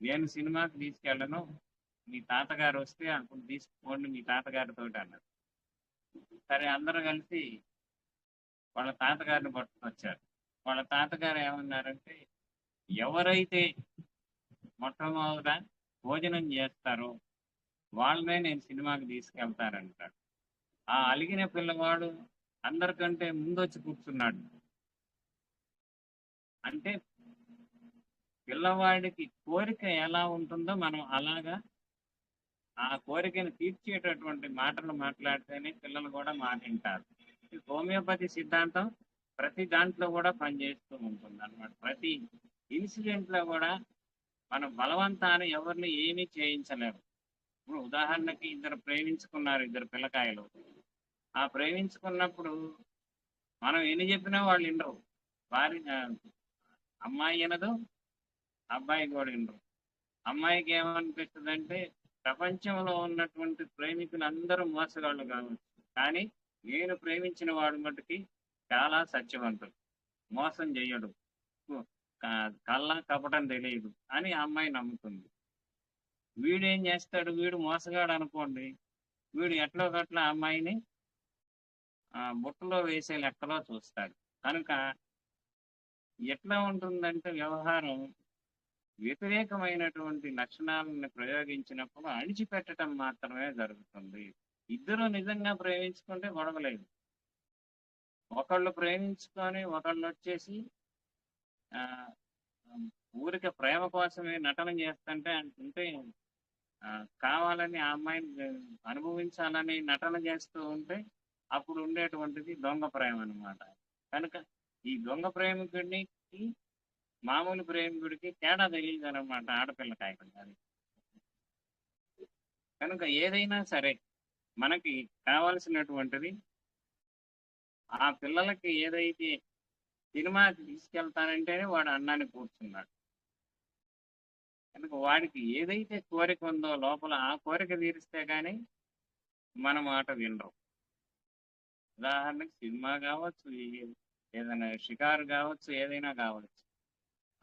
నేను సినిమాకి తీసుకెళ్ళను, మీ తాతగారు వస్తే అప్పుడు తీసుకోండి మీ తాతగారితో అన్నారు. సరే అందరూ కలిసి వాళ్ళ తాతగారిని పట్టుకొచ్చారు. వాళ్ళ తాతగారు ఏమన్నారంటే, ఎవరైతే మొట్టమొదట భోజనం చేస్తారో వాళ్ళనే నేను సినిమాకి తీసుకెళ్తానంటాడు. ఆ అలిగిన పిల్లవాడు అందరికంటే ముందొచ్చి కూర్చున్నాడు. అంటే పిల్లవాడికి కోరిక ఎలా ఉంటుందో మనం అలాగా ఆ కోరికను తీర్చేటటువంటి మాటలు మాట్లాడితేనే పిల్లలు కూడా మాటింటారు. ఈ హోమియోపతి సిద్ధాంతం ప్రతి దాంట్లో కూడా పనిచేస్తూ ఉంటుంది అన్నమాట. ప్రతి ఇన్సిడెంట్ లో కూడా మనం బలవంతాన్ని ఎవరిని ఏమీ చేయించలేము. ఇప్పుడు ఉదాహరణకి ఇద్దరు ప్రేమించుకున్నారు, ఇద్దరు పిల్లకాయలు. ఆ ప్రేమించుకున్నప్పుడు మనం ఎన్ని చెప్పినా వాళ్ళు వినరు. అమ్మాయి వినదు, అబ్బాయి కూడా వినరు. అమ్మాయికి ఏమనిపిస్తుంది అంటే, ప్రపంచంలో ఉన్నటువంటి ప్రేమికులు అందరూ మోసగాళ్ళు కావచ్చు, కానీ నేను ప్రేమించిన వాడు మటుకి చాలా సత్యవంతుడు, మోసం చెయ్యడు, కళ్ళ కపటం తెలియదు అని ఆ అమ్మాయి నమ్ముతుంది. వీడేం చేస్తాడు? వీడు మోసగాడు అనుకోండి, వీడు ఎట్లో గట్ల అమ్మాయిని బుట్టలో వేసే లెక్కలో చూస్తాడు. కనుక ఎట్లా ఉంటుందంటే వ్యవహారం వ్యతిరేకమైనటువంటి లక్షణాలను ప్రయోగించినప్పుడు అణిచిపెట్టడం మాత్రమే జరుగుతుంది. ఇద్దరు నిజంగా ప్రేమించుకుంటే గొడవలేదు. ఒకళ్ళు ప్రేమించుకొని ఒకళ్ళు వచ్చేసి ఊరికే ప్రేమ కోసమే నటన చేస్తుంటే అంటుంటే కావాలని ఆ అమ్మాయిని అనుభవించాలని నటన చేస్తూ ఉంటే అప్పుడు ఉండేటువంటిది దొంగ ప్రేమ అనమాట. కనుక ఈ దొంగ ప్రేమికుడికి మామూలు ప్రేమికుడికి తేడా తెలియదనమాట ఆడపిల్లకాయకు. అది కనుక ఏదైనా సరే మనకి కావాల్సినటువంటిది ఆ పిల్లలకి ఏదైతే సినిమాకి తీసుకెళ్తానంటేనే వాడు అన్నాన్ని కూర్చున్నాడు. కనుక వాడికి ఏదైతే కోరిక ఉందో లోపల ఆ కోరిక తీరిస్తే కానీ మన మాట వినరు. ఉదాహరణకి సినిమా కావచ్చు, ఏదైనా షికారు కావచ్చు, ఏదైనా కావచ్చు.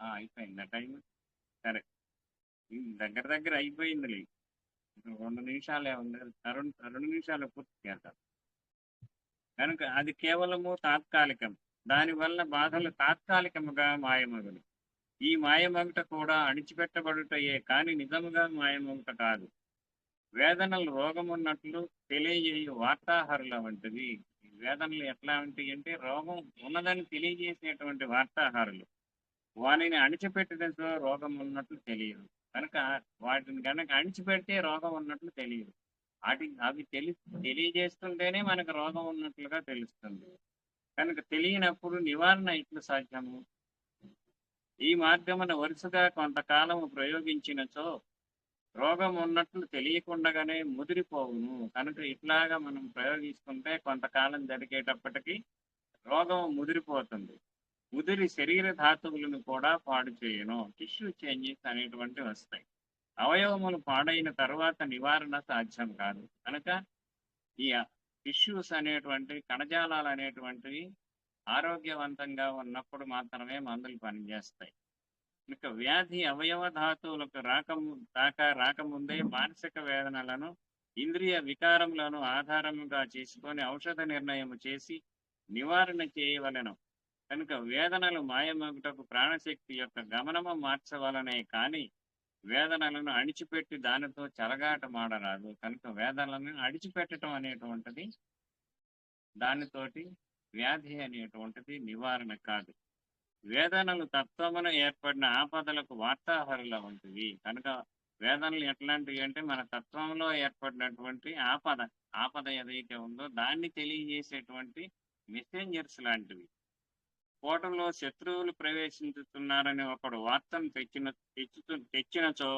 అయిపోయిందా టైం? సరే, దగ్గర దగ్గర అయిపోయిందిలే. 2 నిమిషాలే ఉంది. 2 నిమిషాలు పూర్తి చేద్దాం. కనుక అది కేవలము తాత్కాలికం. దానివల్ల బాధలు తాత్కాలికముగా మాయమగును. ఈ మాయమగుట కూడా అణిచిపెట్టబడుటయే కాని నిజముగా మాయమగుట కాదు. వేదనలు రోగమున్నట్లు తెలియజేయు వార్తాహరుల వంటిది. వేదనలు ఎట్లా ఉంటాయి అంటే రోగం ఉన్నదని తెలియజేసేటువంటి వార్తాహరులు. వానిని అణిచిపెట్టినచో రోగం ఉన్నట్లు తెలియదు. కనుక వాటిని కనుక అణిచిపెడితే రోగం ఉన్నట్లు తెలియదు. అవి తెలియజేస్తుంటేనే మనకు రోగం ఉన్నట్లుగా తెలుస్తుంది. కనుక తెలియనప్పుడు నివారణ ఎట్లు సాధ్యము? ఈ మార్గమున వరుసగా కొంతకాలము ప్రయోగించినచో రోగం ఉన్నట్లు తెలియకుండానే ముదిరిపోవును. కనుక ఇట్లాగా మనం ప్రయోగిస్తుంటే కొంతకాలం జరిగేటప్పటికి రోగం ముదిరిపోతుంది. ముదిరి శరీర ధాతువులను కూడా పాడు చేయను. టిష్యూ చేంజెస్ అనేటువంటివి వస్తాయి. అవయవములు పాడైన తర్వాత నివారణ సాధ్యం కాదు. కనుక ఈ టిష్యూస్ అనేటువంటి కణజాలాలు అనేటువంటివి ఆరోగ్యవంతంగా ఉన్నప్పుడు మాత్రమే మందులు పనిచేస్తాయి. ఇక వ్యాధి అవయవ ధాతువులకు రాకముందే మానసిక వేదనలను ఇంద్రియ వికారములను ఆధారముగా చేసుకొని ఔషధ నిర్ణయం చేసి నివారణ చేయవలెను. కనుక వేదనలు మాయమగుటకు ప్రాణశక్తి యొక్క గమనము మార్చవలనే కానీ వేదనలను అణిచిపెట్టి దానితో చెలగాటమాడరాదు. కనుక వేదనలను అణిచిపెట్టడం అనేటువంటిది దానితోటి వ్యాధి అనేటువంటిది నివారణ కాదు. వేదనలు తత్వమున ఏర్పడిన ఆపదలకు వార్తాహరుల వంటివి. కనుక వేదనలు ఎట్లాంటివి అంటే మన తత్వంలో ఏర్పడినటువంటి ఆపద ఏదైతే ఉందో దాన్ని తెలియజేసేటువంటి మెసెంజర్స్ లాంటివి. కోటలో శత్రువులు ప్రవేశించుతున్నారని ఒకడు వార్తను తెచ్చినచో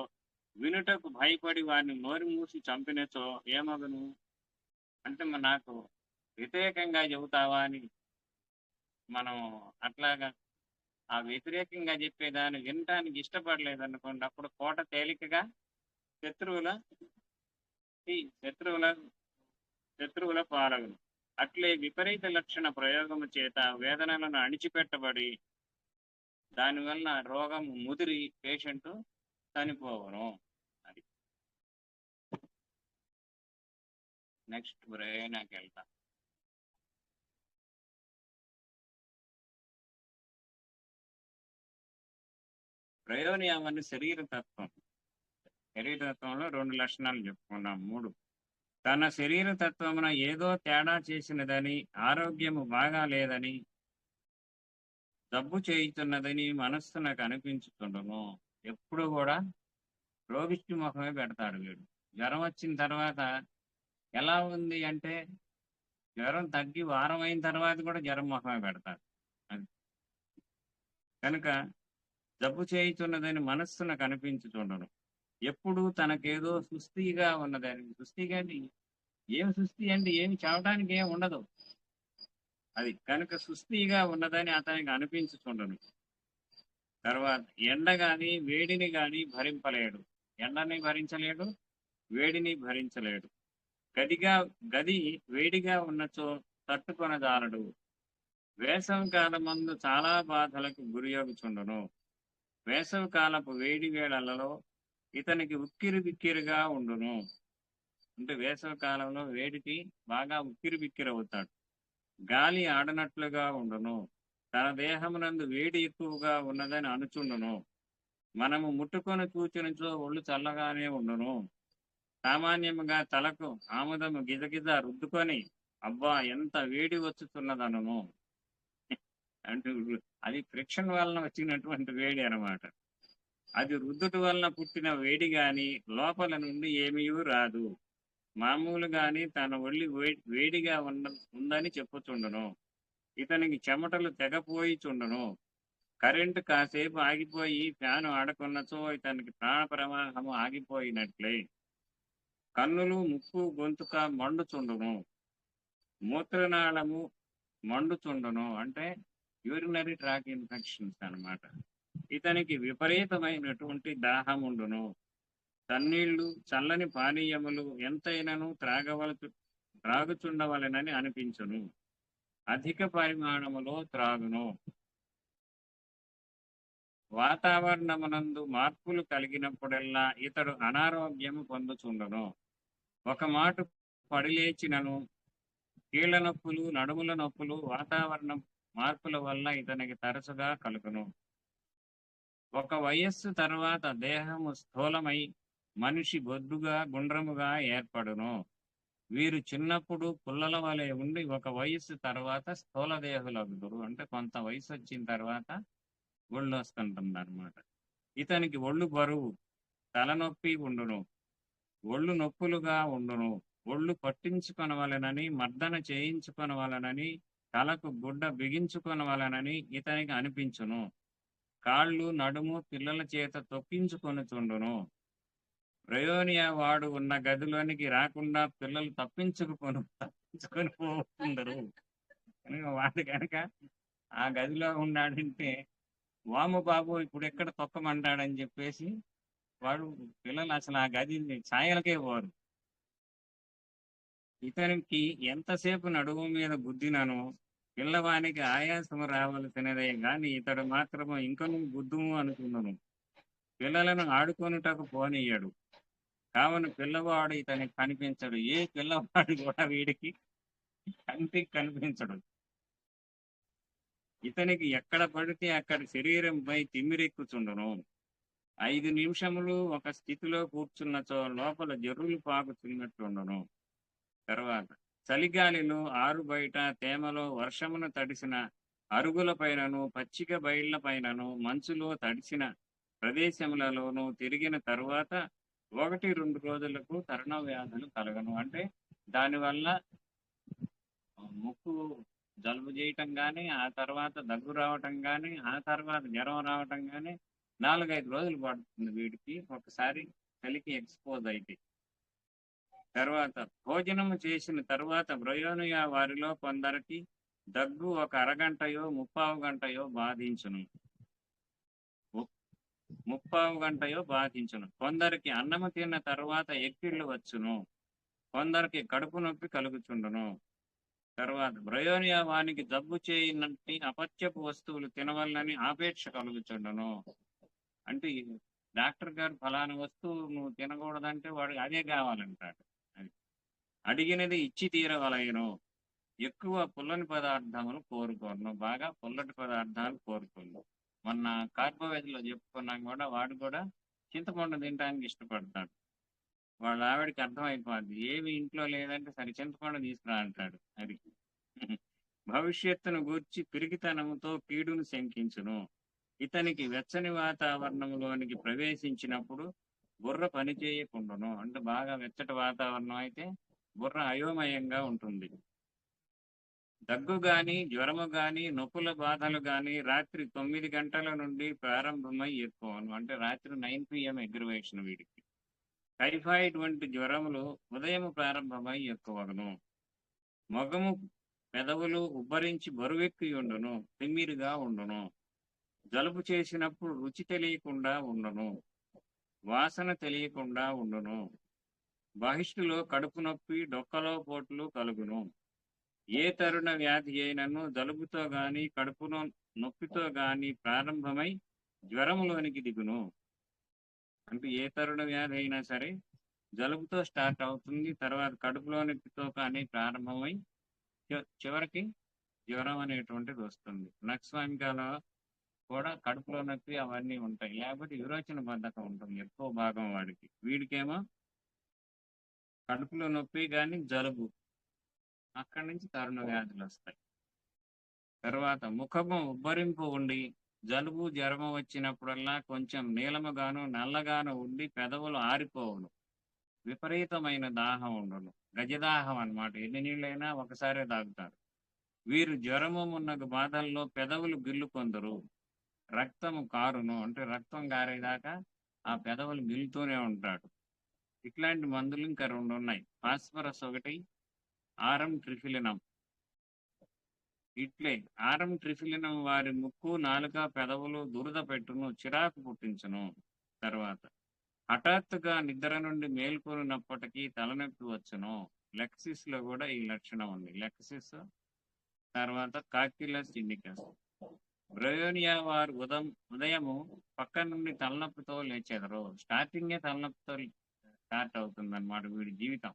వినుటకు భయపడి వారిని నోరు మూసి చంపినచో ఏమగును? అంటే నాకు వ్యతిరేకంగా చెబుతావా అని మనం అట్లాగా ఆ వ్యతిరేకంగా చెప్పేదాన్ని వినటానికి ఇష్టపడలేదు అనుకోండి, అప్పుడు కోట తేలికగా శత్రువుల పాలగును. అట్లే విపరీత లక్షణ ప్రయోగము చేత వేదనలను అణిచిపెట్టబడి దానివల్ల రోగం ముదిరి పేషెంట్ చనిపోవను. అది నెక్స్ట్ నాకు వెళ్తా. ప్రయోనియామని శరీరతత్వంలో 2 లక్షణాలు చెప్పుకున్నాం. 3. తన శరీరతత్వమున ఏదో తేడా చేసినదని, ఆరోగ్యము బాగా లేదని, జబ్బు చేయుతున్నదని మనస్సునకు అనిపించుతుండను. ఎప్పుడు కూడా రోగిష్టి ముఖమే పెడతాడు వీడు. జ్వరం వచ్చిన తర్వాత ఎలా ఉంది అంటే జ్వరం తగ్గి వారం అయిన తర్వాత కూడా జ్వరం ముఖమే పెడతాడు. కనుక జబ్బు చేయుతున్నదని మనస్సునకు అనిపించుతుండను. ఎప్పుడు తనకేదో సుస్థిగా ఉన్నదని. సుస్థిగా అంటే ఏం సుస్థి అంటే ఏమి చావటానికి ఏం ఉండదు. అది కనుక సుస్థిగా ఉన్నదని అతనికి అనిపించుతుండను. తర్వాత ఎండ గాని వేడిని గాని భరింపలేడు. ఎండని భరించలేడు, వేడిని భరించలేడు. గది వేడిగా ఉన్నచో తట్టుకొనజాలడు. వేసవి కాలమందు చాలా బాధలకు గురియగుచుండును. వేసవి కాలపు వేడి వేళలలో ఇతనికి ఉక్కిరి బిక్కిరిగా ఉండును. అంటే వేసవి కాలంలో వేడికి బాగా ఉక్కిరి బిక్కిరి అవుతాడు. గాలి ఆడనట్లుగా ఉండును. తన దేహమునందు వేడి ఎక్కువగా ఉన్నదని అనుచుండును. మనము ముట్టుకొని చూచినచో ఒళ్ళు చల్లగానే ఉండును. సామాన్యముగా తలకు ఆముదము గిజగిజ రుద్దుకొని అబ్బా ఎంత వేడి వచ్చుతున్నదనును. అంటే అది ఫ్రిక్షన్ వలన వచ్చినటువంటి వేడి అన్నమాట. అది రుద్దుట వలన పుట్టిన వేడి గాని లోపల నుండి ఏమీ రాదు. మామూలుగాని తన ఒళ్ళు వేడిగా ఉందని చెప్పుచుండును. ఇతనికి చెమటలు తెగపోయిచుండును. కరెంటు కాసేపు ఆగిపోయి ఫ్యాను ఆడకున్నచో ఇతనికి ప్రాణ ప్రవాహము ఆగిపోయినట్లే. కన్నులు, ముక్కు, గొంతుక మండుచుండును. మూత్రనాళము మండుచుండును. అంటే యూరినరీ ట్రాక్ ఇన్ఫెక్షన్స్ అన్నమాట. ఇతనికి విపరీతమైనటువంటి దాహముండును. తన్నీళ్లు, చల్లని పానీయములు ఎంతైనను త్రాగుచుండవలెనని అనిపించును. అధిక పరిమాణములో త్రాగును. వాతావరణమునందు మార్పులు కలిగినప్పుడెల్లా ఇతడు అనారోగ్యము పొందుచుండును. ఒక మాటు పడిలేచినను కీళ్ల నొప్పులు, నడుముల నొప్పులు వాతావరణం మార్పుల వల్ల ఇతనికి తరచుగా కలుగును. ఒక వయస్సు తర్వాత దేహము స్థూలమై మనిషి బొద్దుగా, గుండ్రముగా ఏర్పడును. వీరు చిన్నప్పుడు పుల్లల వలె ఉండి ఒక వయస్సు తర్వాత స్థూల దేహులగుదురు. అంటే కొంత వయసు వచ్చిన తర్వాత ఒళ్ళు వస్తుంటుందన్నమాట. ఇతనికి ఒళ్ళు బరువు, తలనొప్పి ఉండును. ఒళ్ళు నొప్పులుగా ఉండును. ఒళ్ళు పట్టించుకొనవలెనని, మర్దన చేయించుకొనవలెనని, తలకు గుడ్డ బిగించుకొనవలెనని ఇతనికి అనిపించును. కాళ్ళు, నడుము పిల్లల చేత తొక్కించుకొనుచుండును. ప్రయోనియా వాడు ఉన్న గదిలోనికి రాకుండా పిల్లలు తప్పించుకొని పోతుందరు. కనుక వాడు కనుక ఆ గదిలో ఉన్నాడంటే వాము బాబు ఇప్పుడు ఎక్కడ తొక్కమంటాడని చెప్పేసి వాడు పిల్లలు అసలు ఆ గది ఛాయలకే పోరు. ఇతనికి ఎంతసేపు నడుము మీద గుద్దినను పిల్లవానికి ఆయాసము రావలసినదే గాని ఇతడు మాత్రము ఇంకను గుద్దుము అనుకున్నాను. పిల్లలను ఆడుకొనుటకు పోనీయడు. కావున పిల్లవాడు ఇతనికి కనిపించడు. ఏ పిల్లవాడు కూడా వీడికి కంటికి కనిపించడు. ఇతనికి ఎక్కడ పడితే అక్కడ శరీరంపై తిమ్మిరెక్కుచుండును. 5 నిమిషములు ఒక స్థితిలో కూర్చున్నచో లోపల జర్రులు పాకుతున్నట్లుండును. తర్వాత చలిగాలిలో ఆరు బయట తేమలో వర్షమును తడిసిన అరుగుల పైనను, పచ్చిక బయళ్ల పైనను, మంచులో తడిసిన ప్రదేశములలోనూ తిరిగిన తరువాత 1-2 రోజులకు తరుణ వ్యాధులు కలగను. అంటే దానివల్ల ముక్కు జలుబు చేయటం కానీ, ఆ తర్వాత దగ్గు రావటం కానీ, ఆ తర్వాత జ్వరం రావటం కానీ 4-5 రోజులు పడుతుంది వీడికి ఒకసారి చలికి ఎక్స్పోజ్ అయితే. తర్వాత భోజనము చేసిన తరువాత బ్రయోనియా వారిలో కొందరికి దగ్గు ఒక అరగంటయో 3/4 గంటయో బాధించును. 3/4 గంటయో బాధించును. కొందరికి అన్నము తిన్న తరువాత ఎక్కిళ్ళు వచ్చును. కొందరికి కడుపు నొప్పి కలుగుచుండును. తర్వాత బ్రయోనియా వానికి జబ్బు చేయనట్టి అపత్యపు వస్తువులు తినవల్లని ఆపేక్ష కలుగుచుండును. అంటే డాక్టర్ గారు ఫలానా వస్తువు నువ్వు తినకూడదంటే వాడు అదే కావాలంటాడు. అది అడిగినది ఇచ్చి తీరవలయను. ఎక్కువ పుల్లని పదార్థములు కోరుకోను. బాగా పుల్లటి పదార్థాలు కోరుకోను. మొన్న కార్బోవేజ్ లో చెప్పుకున్నాం కూడా వాడు కూడా చింతపండు తినడానికి ఇష్టపడతాడు. వాళ్ళ ఆవిడకి అర్థమైపోద్ది. ఏమి ఇంట్లో లేదంటే సరే చింతపండు తీసుకురా అంటాడు. అది భవిష్యత్తును గూర్చి పిరికితనముతో కీడును శంకించును. ఇతనికి వెచ్చని వాతావరణంలోనికి ప్రవేశించినప్పుడు బుర్ర పనిచేయకుండాను. అంటే బాగా వెచ్చటి వాతావరణం అయితే బుర్ర అయోమయంగా ఉంటుంది. దగ్గు గాని, జ్వరము గాని, నొప్పుల బాధలు గాని రాత్రి 9 గంటల నుండి ప్రారంభమై ఎక్కువను. అంటే రాత్రి 9 PM ఎగ్రివేషన్ వీడికి. టైఫాయిడ్ వంటి జ్వరములు ఉదయం ప్రారంభమై ఎక్కువను. మొగము, పెదవులు ఉబ్బరించి బరువెక్కి ఉండును. తిమ్మిరిగా ఉండును. జలుబు చేసినప్పుడు రుచి తెలియకుండా ఉండును. వాసన తెలియకుండా ఉండును. బహిష్టులో కడుపు నొప్పి, డొక్కలో పోట్లు కలుగును. ఏ తరుణ వ్యాధి అయినను జలుబుతో గాని, కడుపులో నొప్పితో గాని ప్రారంభమై జ్వరములోనికి దిగును. అంటే ఏ తరుణ వ్యాధి అయినా సరే జలుబుతో స్టార్ట్ అవుతుంది. తర్వాత కడుపులో నొప్పితో కానీ ప్రారంభమై చివరికి జ్వరం అనేటువంటిది వస్తుంది. నక్స్వామికాలో కూడా కడుపులో నొప్పి అవన్నీ ఉంటాయి. లేకపోతే విరోచన బద్ధకం ఉంటుంది ఎక్కువ భాగం వాడికి. వీడికేమో కడుపులో నొప్పి కానీ జలుబు, అక్కడి నుంచి తరుణ వ్యాధులు వస్తాయి. తర్వాత ముఖము ఉబ్బరింపు ఉండి జలుబు జ్వరము వచ్చినప్పుడల్లా కొంచెం నీలముగాను నల్లగాను ఉండి పెదవులు ఆరిపోవును. విపరీతమైన దాహం ఉండును. గజదాహం అన్నమాట. ఎన్ని నీళ్ళైనా ఒకసారే తాగుతారు. వీరు జ్వరము మున్నగు బాధల్లో పెదవులు గిల్లుకొందురు. రక్తము కారును. అంటే రక్తం గారేదాకా ఆ పెదవులు గిల్లుతూనే ఉంటాడు. ఇట్లాంటి మందులు ఇంకా 2 ఉన్నాయి. ఫాస్ఫరస్ ఒకటి, ఆరం ట్రిఫిలినం. ఇట్లే ఆరం ట్రిఫిలినం వారి ముక్కు, నాలుక, పెదవులు దురద పెట్టును, చిరాకు పుట్టించును. తర్వాత హఠాత్తుగా నిద్ర నుండి మేల్కొనున్నప్పటికీ తలనొప్పి వచ్చును. లెక్సిస్ లో కూడా ఈ లక్షణం ఉంది. లెక్సిస్ తర్వాత కాక్యులస్ ఇండికస్. బ్రయోనియా వారు ఉదయము పక్క నుండి తలనొప్పితో లేచెదరు. స్టార్టింగే తలనొప్పితో స్టార్ట్ అవుతుంది అన్నమాట వీడి జీవితం.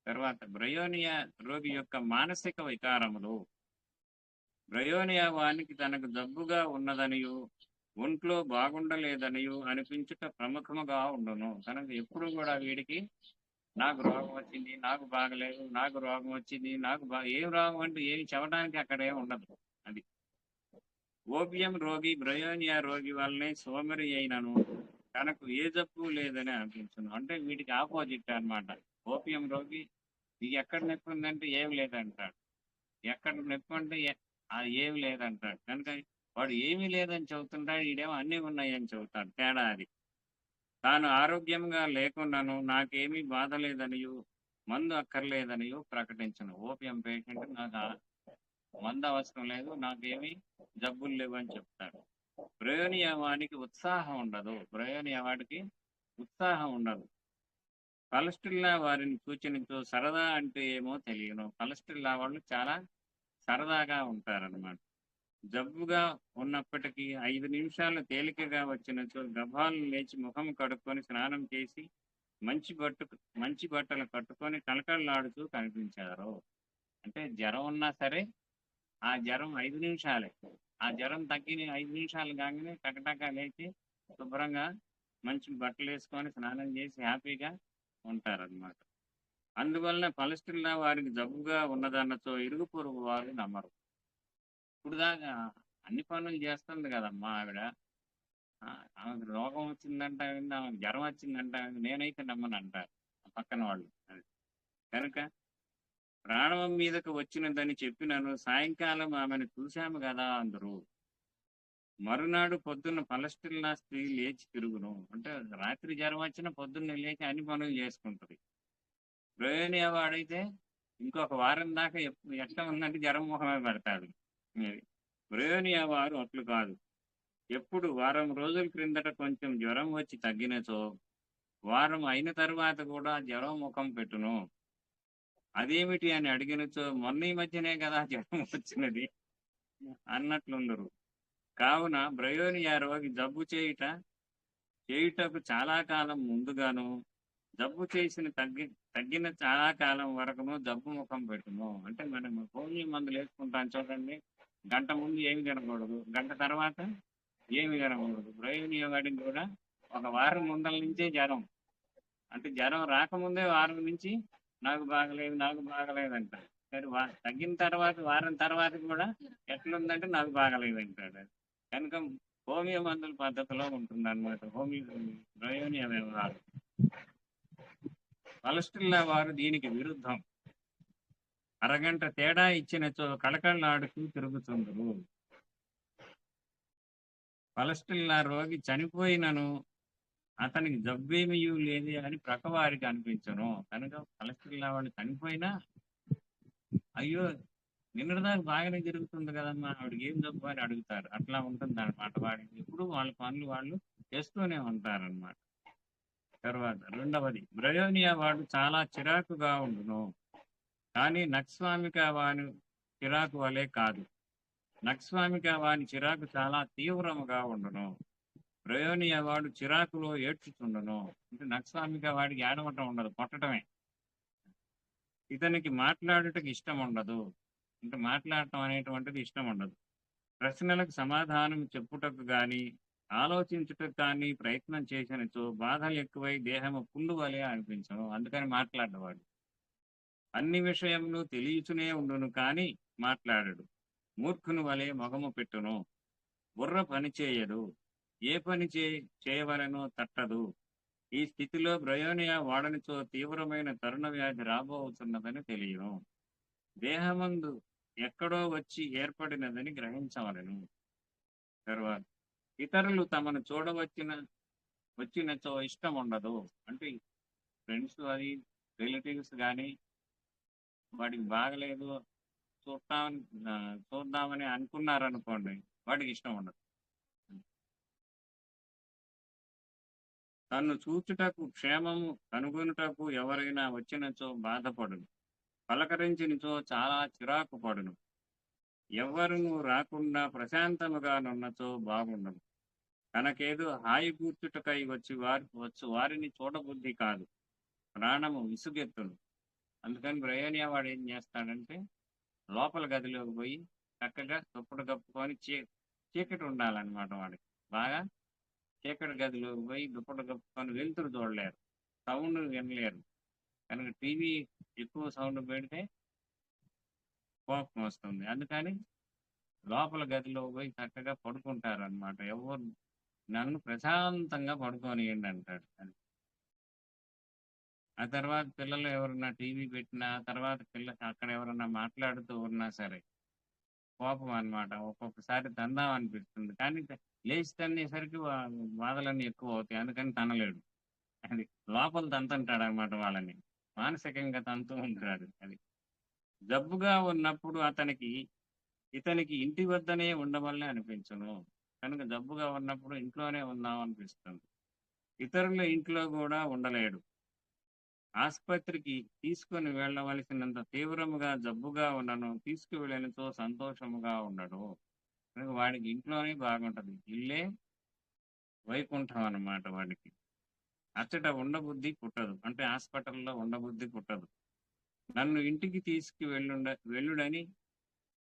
తర్వాత బ్రయోనియా రోగి యొక్క మానసిక వికారములు. బ్రయోనియా వానికి తనకు జబ్బుగా ఉన్నదనియు ఒంట్లో బాగుండలేదనియు అనిపించుట ప్రముఖముగా ఉండును. తనకు ఎప్పుడు కూడా వీడికి నాకు రోగం వచ్చింది, నాకు బాగలేదు, నాకు రోగం వచ్చింది, ఏం రోగం అంటే ఏమి చెప్పడానికి అక్కడే ఉండదు. అది ఓపియం రోగి బ్రయోనియా రోగి వల్లనే సోమరి అయినను తనకు ఏ జబ్బు లేదని అనిపించును. అంటే వీటికి ఆపోజిట్ అన్నమాట. ఓపియం రోగి ఇది ఎక్కడ నొప్పి ఉందంటే ఏమి లేదంటాడు. ఎక్కడ నొప్పి అంటే అది ఏమి లేదంటాడు. కనుక వాడు ఏమీ లేదని చెబుతుంటాడు, ఈడేమో అన్నీ ఉన్నాయని చెబుతాడు. తేడా అది. తాను ఆరోగ్యంగా లేకున్నాను, నాకేమీ బాధ లేదనియు మందు అక్కర్లేదనియు ప్రకటించను. ఓపియం పేషెంట్ నాకు మందు అవసరం లేదు, నాకేమీ జబ్బులు లేవు అని చెప్తాడు. బ్రయోనియా వాడికి ఉత్సాహం ఉండదు. బ్రయోనియా వాడికి ఉత్సాహం ఉండదు. పలస్టిల్లా వారిని సూచనతో సరదా అంటే ఏమో తెలియను. పలస్టిల్లా వాళ్ళు చాలా సరదాగా ఉంటారన్నమాట. జబ్బుగా ఉన్నప్పటికీ 5 నిమిషాలు తేలికగా వచ్చినచో గభాలను లేచి ముఖం కడుక్కొని స్నానం చేసి మంచి బట్టలు కట్టుకొని కళకళలాడుతూ కనిపించారు. అంటే జ్వరం ఉన్నా సరే ఆ జ్వరం 5 నిమిషాలే. ఆ జ్వరం తగ్గిన 5 నిమిషాలు కాగానే టకటకా లేచి శుభ్రంగా మంచి బట్టలు వేసుకొని స్నానం చేసి హ్యాపీగా ఉంటారన్నమాట. అందువలన పలస్టిల్లా వారికి జబ్బుగా ఉన్నదన్నచో ఇరుగు పొరుగు వారు నమ్మరు. ఇప్పుడు దాకా అన్ని పనులు చేస్తుంది కదమ్మా ఆవిడ. ఆమెకు రోగం వచ్చిందంట, ఆమెకు జ్వరం వచ్చిందంట, నేనైతే నమ్మను అంటారు పక్కన వాళ్ళు. అది కనుక ప్రాణం మీదకు వచ్చినదని చెప్పినను సాయంకాలం ఆమెను చూశాము కదా అందరూ. మరునాడు పొద్దున్న పలస్టిల్లా స్త్రీ లేచి తిరుగును. అంటే రాత్రి జ్వరం వచ్చిన పొద్దున్న లేచి అన్ని పనులు చేసుకుంటది. బ్రయోనియా వాడైతే ఇంకొక వారం దాకా ఎట్లా ఉందంటే జ్వరం ముఖమే పెడతాడు. అది బ్రయోనియా వారు అట్లు కాదు. ఎప్పుడు వారం రోజుల క్రిందట కొంచెం జ్వరం వచ్చి తగ్గినచో వారం అయిన తర్వాత కూడా జ్వరం ముఖం పెట్టును. అదేమిటి అని అడిగినచో మొన్న ఈ మధ్యనే కదా జ్వరం వచ్చినది అన్నట్లుందరు. కావున బ్రయోనియా రోగి జబ్బు చేయుటకు చాలా కాలం ముందుగాను జబ్బు తగ్గిన చాలా కాలం వరకును జబ్బు ముఖం పెట్టును. అంటే మనం హోమియో మందులు వేసుకుంటాం చూడండి, గంట ముందు ఏమి తినకూడదు, గంట తర్వాత ఏమి తినకూడదు. బ్రయోనియా వాడికి కూడా ఒక వారం ముందల నుంచే జ్వరం. అంటే జ్వరం రాకముందే వారం నుంచి నాకు బాగలేదు అంట. సరే తగ్గిన తర్వాత వారం తర్వాత కూడా ఎట్లుందంటే నాకు బాగలేదు అంటాడు. కనుక హోమియో మందుల పద్ధతిలో ఉంటుంది అనమాట బ్రయోనియా వ్యవహారం. పలస్టిల్లా వారు దీనికి విరుద్ధం. అరగంట తేడా ఇచ్చినచో కళకళలాడుతూ తిరుగుతుందరు. పలస్టిల్లా రోగి చనిపోయినను అతనికి జబ్బేమీ లేదు అని ప్రక్కవారికి అనిపించను. కనుక పలస్టిల్లా వాళ్ళు చనిపోయినా అయ్యో నిన్నటిదాకా బాగానే జరుగుతుంది కదమ్మా, ఆవిడకి ఏం జబ్బు అని అడుగుతారు. అట్లా ఉంటుంది అనమాట. వాడికి ఎప్పుడు వాళ్ళ పనులు వాళ్ళు చేస్తూనే ఉంటారన్నమాట. తర్వాత రెండవది, బ్రయోనియా వాడు చాలా చిరాకుగా ఉండును. కానీ నక్స్వామిక వాని చిరాకు వలె కాదు. నక్స్వామిక వాని చిరాకు చాలా తీవ్రముగా ఉండును. బ్రయోనియా వాడు చిరాకులో ఏడ్చుతుండును. అంటే నక్స్వామిక వాడికి ఏడవటం ఉండదు, కొట్టడమే. ఇతనికి మాట్లాడుటకు ఇష్టం ఉండదు. అంటే మాట్లాడటం అనేటువంటిది ఇష్టం ఉండదు. ప్రశ్నలకు సమాధానం చెప్పుటకు గాని ఆలోచించుటకు కానీ ప్రయత్నం చేసినచో బాధలు ఎక్కువై దేహము పుండు వలె అనిపించను. అందుకని మాట్లాడేవాడు. అన్ని విషయములు తెలియచునే ఉండును కాని మాట్లాడడు. మూర్ఖుని వలె మొగము పెట్టును. బుర్ర పని చేయదు. ఏ పని చేయవలెనో తట్టదు. ఈ స్థితిలో బ్రయోనియా వాడనిచో తీవ్రమైన తరుణ వ్యాధి రాబోతున్నదని తెలియను. దేహమందు ఎక్కడో వచ్చి ఏర్పడినదని గ్రహించవలెను. తర్వాత ఇతరులు తమను వచ్చినచో ఇష్టం ఉండదు. అంటే ఫ్రెండ్స్ అది రిలేటివ్స్ కానీ వాడికి బాగలేదు చూద్దామని అనుకున్నారనుకోండి, వాడికి ఇష్టం ఉండదు. తన్ను చూచుటకు క్షేమము కనుగొనుటకు ఎవరైనా వచ్చినచో బాధపడును. పలకరించినచో చాలా చిరాకు పడును. ఎవ్వరును రాకుండా ప్రశాంతముగా నున్నచో బాగుండదు. తనకేదో హాయి కూర్చుటకై వచ్చు వారిని చూడబుద్ధి కాదు. ప్రాణము విసుగెత్తును. అందుకని బ్రయోనియా వాడు ఏం చేస్తాడంటే లోపల గదిలోకి పోయి చక్కగా దుప్పటి కప్పుకొని చీకటి ఉండాలన్నమాట. వాడికి బాగా చీకటి గదిలోకి పోయి దుప్పటి కప్పుకొని వెలుతురు చూడలేరు, సౌండ్ వినలేరు. కనుక టీవీ ఎక్కువ సౌండ్ పెడితే కోపం వస్తుంది. అందుకని లోపల గదిలో పోయి చక్కగా పడుకుంటారు అనమాట. ఎవరు నన్ను ప్రశాంతంగా పడుకోనియండి అంటాడు. ఆ తర్వాత పిల్లలు ఎవరన్నా టీవీ పెట్టినా, తర్వాత అక్కడ ఎవరన్నా మాట్లాడుతూ ఉన్నా సరే కోపం అన్నమాట. ఒక్కొక్కసారి తందాం అనిపిస్తుంది. కానీ లేచి తన్నేసరికి బాధలన్నీ ఎక్కువ అవుతాయి. అందుకని తనలేడు. అది లోపల తంతుంటాడు అనమాట వాళ్ళని. మానసికంగా తంతూ ఉంటాడు. అది జబ్బుగా ఉన్నప్పుడు ఇతనికి ఇంటి వద్దనే ఉండవల్లే అనిపించును. కనుక జబ్బుగా ఉన్నప్పుడు ఇంట్లోనే ఉందాం అనిపిస్తుంది. ఇతరుల ఇంట్లో కూడా ఉండలేడు. ఆసుపత్రికి తీసుకొని వెళ్ళవలసినంత తీవ్రముగా జబ్బుగా ఉన్నను తీసుకువెళ్ళనితో సంతోషముగా ఉండడు. కనుక వాడికి ఇంట్లోనే బాగుంటది. ఇల్లే వైకుంఠం అన్నమాట వాడికి. అచ్చట ఉండబుద్ధి పుట్టదు. అంటే హాస్పిటల్లో ఉండబుద్ధి పుట్టదు. నన్ను ఇంటికి వెళ్ళుడని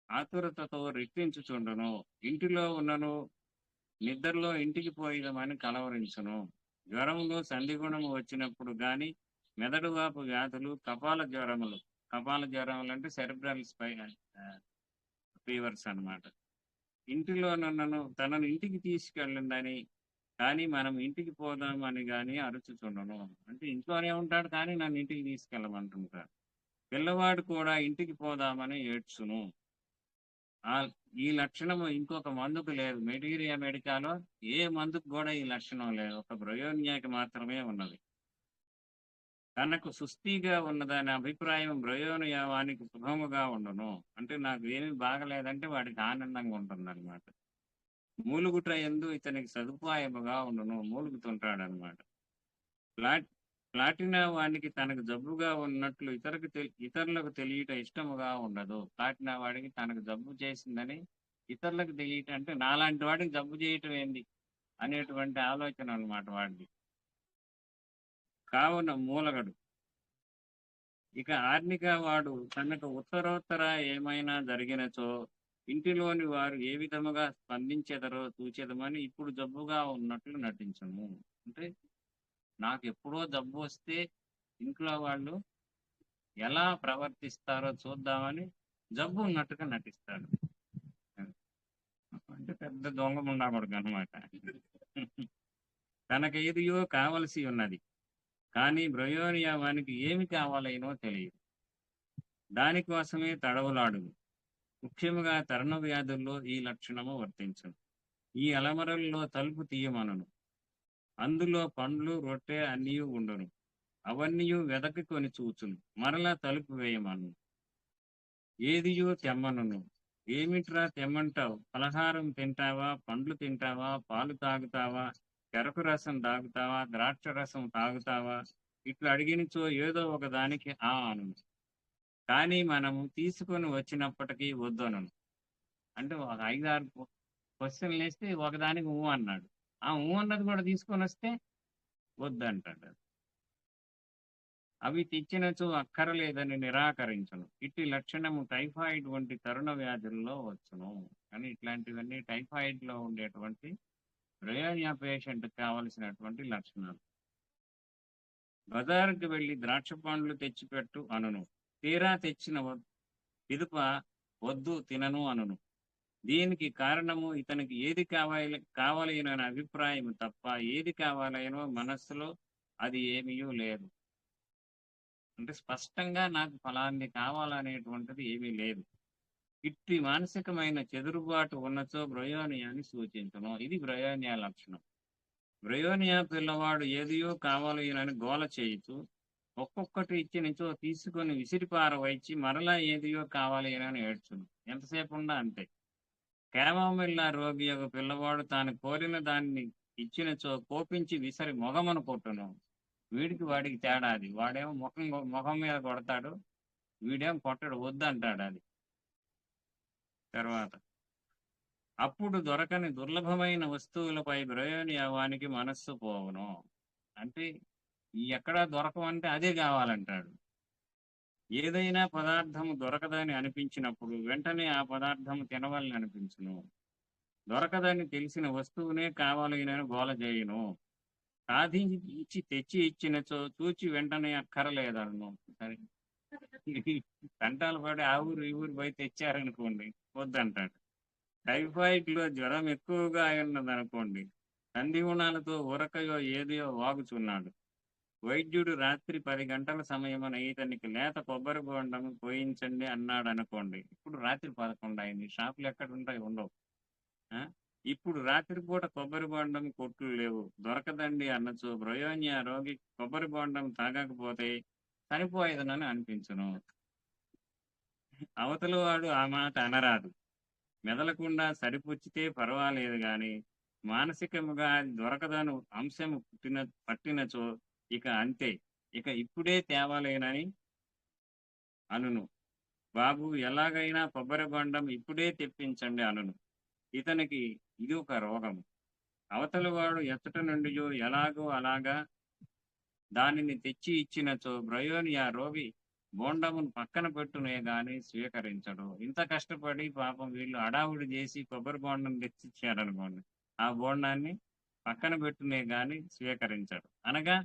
ఆతురతతో రెట్టించుచుండును. ఇంటిలో ఉన్నను నిద్రలో ఇంటికి పోయిదమని కలవరించును. జ్వరములో సంధిగుణము వచ్చినప్పుడు గాని మెదడు వాపు వ్యాధులు, కపాల జ్వరములు అంటే సెరెబ్రల్ ఫీవర్స్ అన్నమాట. ఇంటిలో తనను ఇంటికి తీసుకెళ్ళండి కానీ మనం ఇంటికి పోదామని కానీ అరుచుచుండను. అంటే ఇంట్లోనే ఉంటాడు కానీ నన్ను ఇంటికి తీసుకెళ్ళమంటుంటాడు. పిల్లవాడు కూడా ఇంటికి పోదామని ఏడ్చును. ఈ లక్షణము ఇంకొక మందుకు లేదు. మెటీరియా మెడికాలో ఏ మందుకు కూడా ఈ లక్షణం లేదు. ఒక బ్రయోనియాకి మాత్రమే ఉన్నది. తనకు సుస్థిగా ఉన్నదనే అభిప్రాయం బ్రయోనియా వానికి సుఖముగా ఉండును. అంటే నాకు ఏమి బాగలేదంటే వాడికి ఆనందంగా ఉంటుంది అనమాట. మూలుగుట ఎందు ఇతనికి సదుపాయముగా ఉండును. మూలుగుతుంటాడనమాట. ప్లాటినా వానికి తనకు జబ్బుగా ఉన్నట్లు ఇతరులకు తెలియట ఇష్టముగా ఉండదు. ప్లాటినా వాడికి తనకు జబ్బు చేసిందని ఇతరులకు తెలియట, అంటే నాలాంటి వాడికి జబ్బు చేయటం ఏంది అనేటువంటి ఆలోచన అన్నమాట వాడికి. కావున మూలగడు. ఇక ఆర్నిక వాడు తనకు ఉత్తరోత్తర ఏమైనా జరిగినచో ఇంటిలోని వారు ఏ విధముగా స్పందించెదరో చూచెదమని ఇప్పుడు జబ్బుగా ఉన్నట్లు నటించము. అంటే నాకు ఎప్పుడో జబ్బు వస్తే ఇంట్లో వాళ్ళు ఎలా ప్రవర్తిస్తారో చూద్దామని జబ్బు ఉన్నట్టుగా నటిస్తాడు. అంటే పెద్ద దొంగ ఉండకూడదు అనమాట. తనకేదియో కావలసి ఉన్నది, కానీ బ్రయోనియా వానికి ఏమి కావాలనో తెలియదు. దానికోసమే తడవులాడును. ముఖ్యముగా తరుణ వ్యాధుల్లో ఈ లక్షణము వర్తించును. ఈ అలమరల్లో తలుపు తీయమనను. అందులో పండ్లు రొట్టె అన్నీ ఉండును. అవన్నీ వెదకుకొని చూచును. మరలా తలుపు వేయమను. ఏదియో తెమ్మను. ఏమిట్రా తెమ్మంటావు? పలహారం తింటావా, పండ్లు తింటావా, పాలు తాగుతావా, చెరకు రసం తాగుతావా, ద్రాక్ష రసం తాగుతావా? ఇట్లా అడిగినచో ఏదో ఒకదానికి అను. కానీ మనము తీసుకొని వచ్చినప్పటికీ వద్దను. అంటే ఒక 5-6 క్వశ్చన్లు వేస్తే ఒకదానికి అన్నాడు. ఆ అన్నది కూడా తీసుకొని వస్తే వద్దంటాడు. అవి తెచ్చినచో అక్కరలేదని నిరాకరించను. ఇట్టి లక్షణము టైఫాయిడ్ వంటి తరుణ వ్యాధుల్లో వచ్చును. కానీ ఇట్లాంటివన్నీ టైఫాయిడ్లో ఉండేటువంటి బ్రయోనియా పేషెంట్ కావలసినటువంటి లక్షణాలు. బజారుకి వెళ్ళి ద్రాక్ష పండ్లు తెచ్చిపెట్టు అనును. తీరా తెచ్చిన పిదుప వద్దు తినను అనును. దీనికి కారణము ఇతనికి ఏది కావాలనో అభిప్రాయము తప్ప ఏది కావాలనో మనస్సులో అది ఏమీయూ లేదు. అంటే స్పష్టంగా నాకు ఫలాంది కావాలనేటువంటిది ఏమీ లేదు. ఇట్టి మానసికమైన చెదురుబాటు ఉన్నచో బ్రయోనియా అని సూచించును. ఇది బ్రయోనియా లక్షణం. బ్రయోనియా పిల్లవాడు ఏదియో కావాలనని గోల చేయుచు ఒక్కొక్కటి ఇచ్చినచో తీసుకొని విసిరిపారవైచి మరలా ఏదియో కావాలనని ఏడ్చును. ఎంతసేపున్నా అంతే. కేమమిల్లా రోగి యొక్క పిల్లవాడు తాను కోరిన దాన్ని ఇచ్చినచో కోపించి విసరి మొగమను కొట్టును. వీడికి వాడికి తేడా అది. వాడేమో మొహం మీద కొడతాడు, వీడేమో కొట్టడు, వద్దంటాడు అది. తర్వాత అప్పుడు దొరకని దుర్లభమైన వస్తువులపై బ్రయోనియా వానికి మనస్సు పోవును. అంటే ఎక్కడా దొరకవంటే అదే కావాలంటాడు. ఏదైనా పదార్థము దొరకదని అనిపించినప్పుడు వెంటనే ఆ పదార్థము తినవాలని అనిపించును. దొరకదని తెలిసిన వస్తువునే కావాలని గోల చేయును. సాధించి తెచ్చి ఇచ్చినచో చూచి వెంటనే అక్కరలేదను. సరే, తంటాలు పడి ఆ ఊరు ఈ ఊరు పోయి తెచ్చారనుకోండి, వద్దంటాడు. టైఫాయిడ్ లో జ్వరం ఎక్కువగా ఉన్నదనుకోండి, సంధిగుణాలతో ఉరకయో ఏదియో వాగుచున్నాడు. వైద్యుడు రాత్రి 10 గంటల సమయమున ఇతనికి లేత కొబ్బరి బోండం పోయించండి అన్నాడు అనుకోండి. ఇప్పుడు రాత్రి 11 అయింది, షాపులు ఎక్కడ ఉంటాయి, ఉండవు. ఇప్పుడు రాత్రిపూట కొబ్బరి బోండం కొట్లు లేవు, దొరకదండి అన్నచో బ్రయోనియా రోగి కొబ్బరి బోండం తాగకపోతే చనిపోయేదనని అనిపించును. అవతల వాడు ఆ మాట అనరాదు. మెదలకుండా సరిపుచ్చితే పర్వాలేదు గాని మానసికముగా అది దొరకదను అంశము పట్టినచో ఇక అంతే, ఇక ఇప్పుడే తేవాలేనని అనును. బాబు ఎలాగైనా కొబ్బరి బొండం ఇప్పుడే తెప్పించండి అనును. ఇతనికి ఇది ఒక రోగము. అవతల వాడు ఎచ్చట నుండియో ఎలాగో అలాగా దానిని తెచ్చి ఇచ్చినచో బ్రయోనియా రోగి బోండమును పక్కన పెట్టునే గాని స్వీకరించడు. ఇంత కష్టపడి పాపం వీళ్ళు అడావుడి చేసి కొబ్బరి బోండం తెచ్చిచ్చారనుకోండి, ఆ బోండాన్ని పక్కన పెట్టునే గాని స్వీకరించడు. అనగా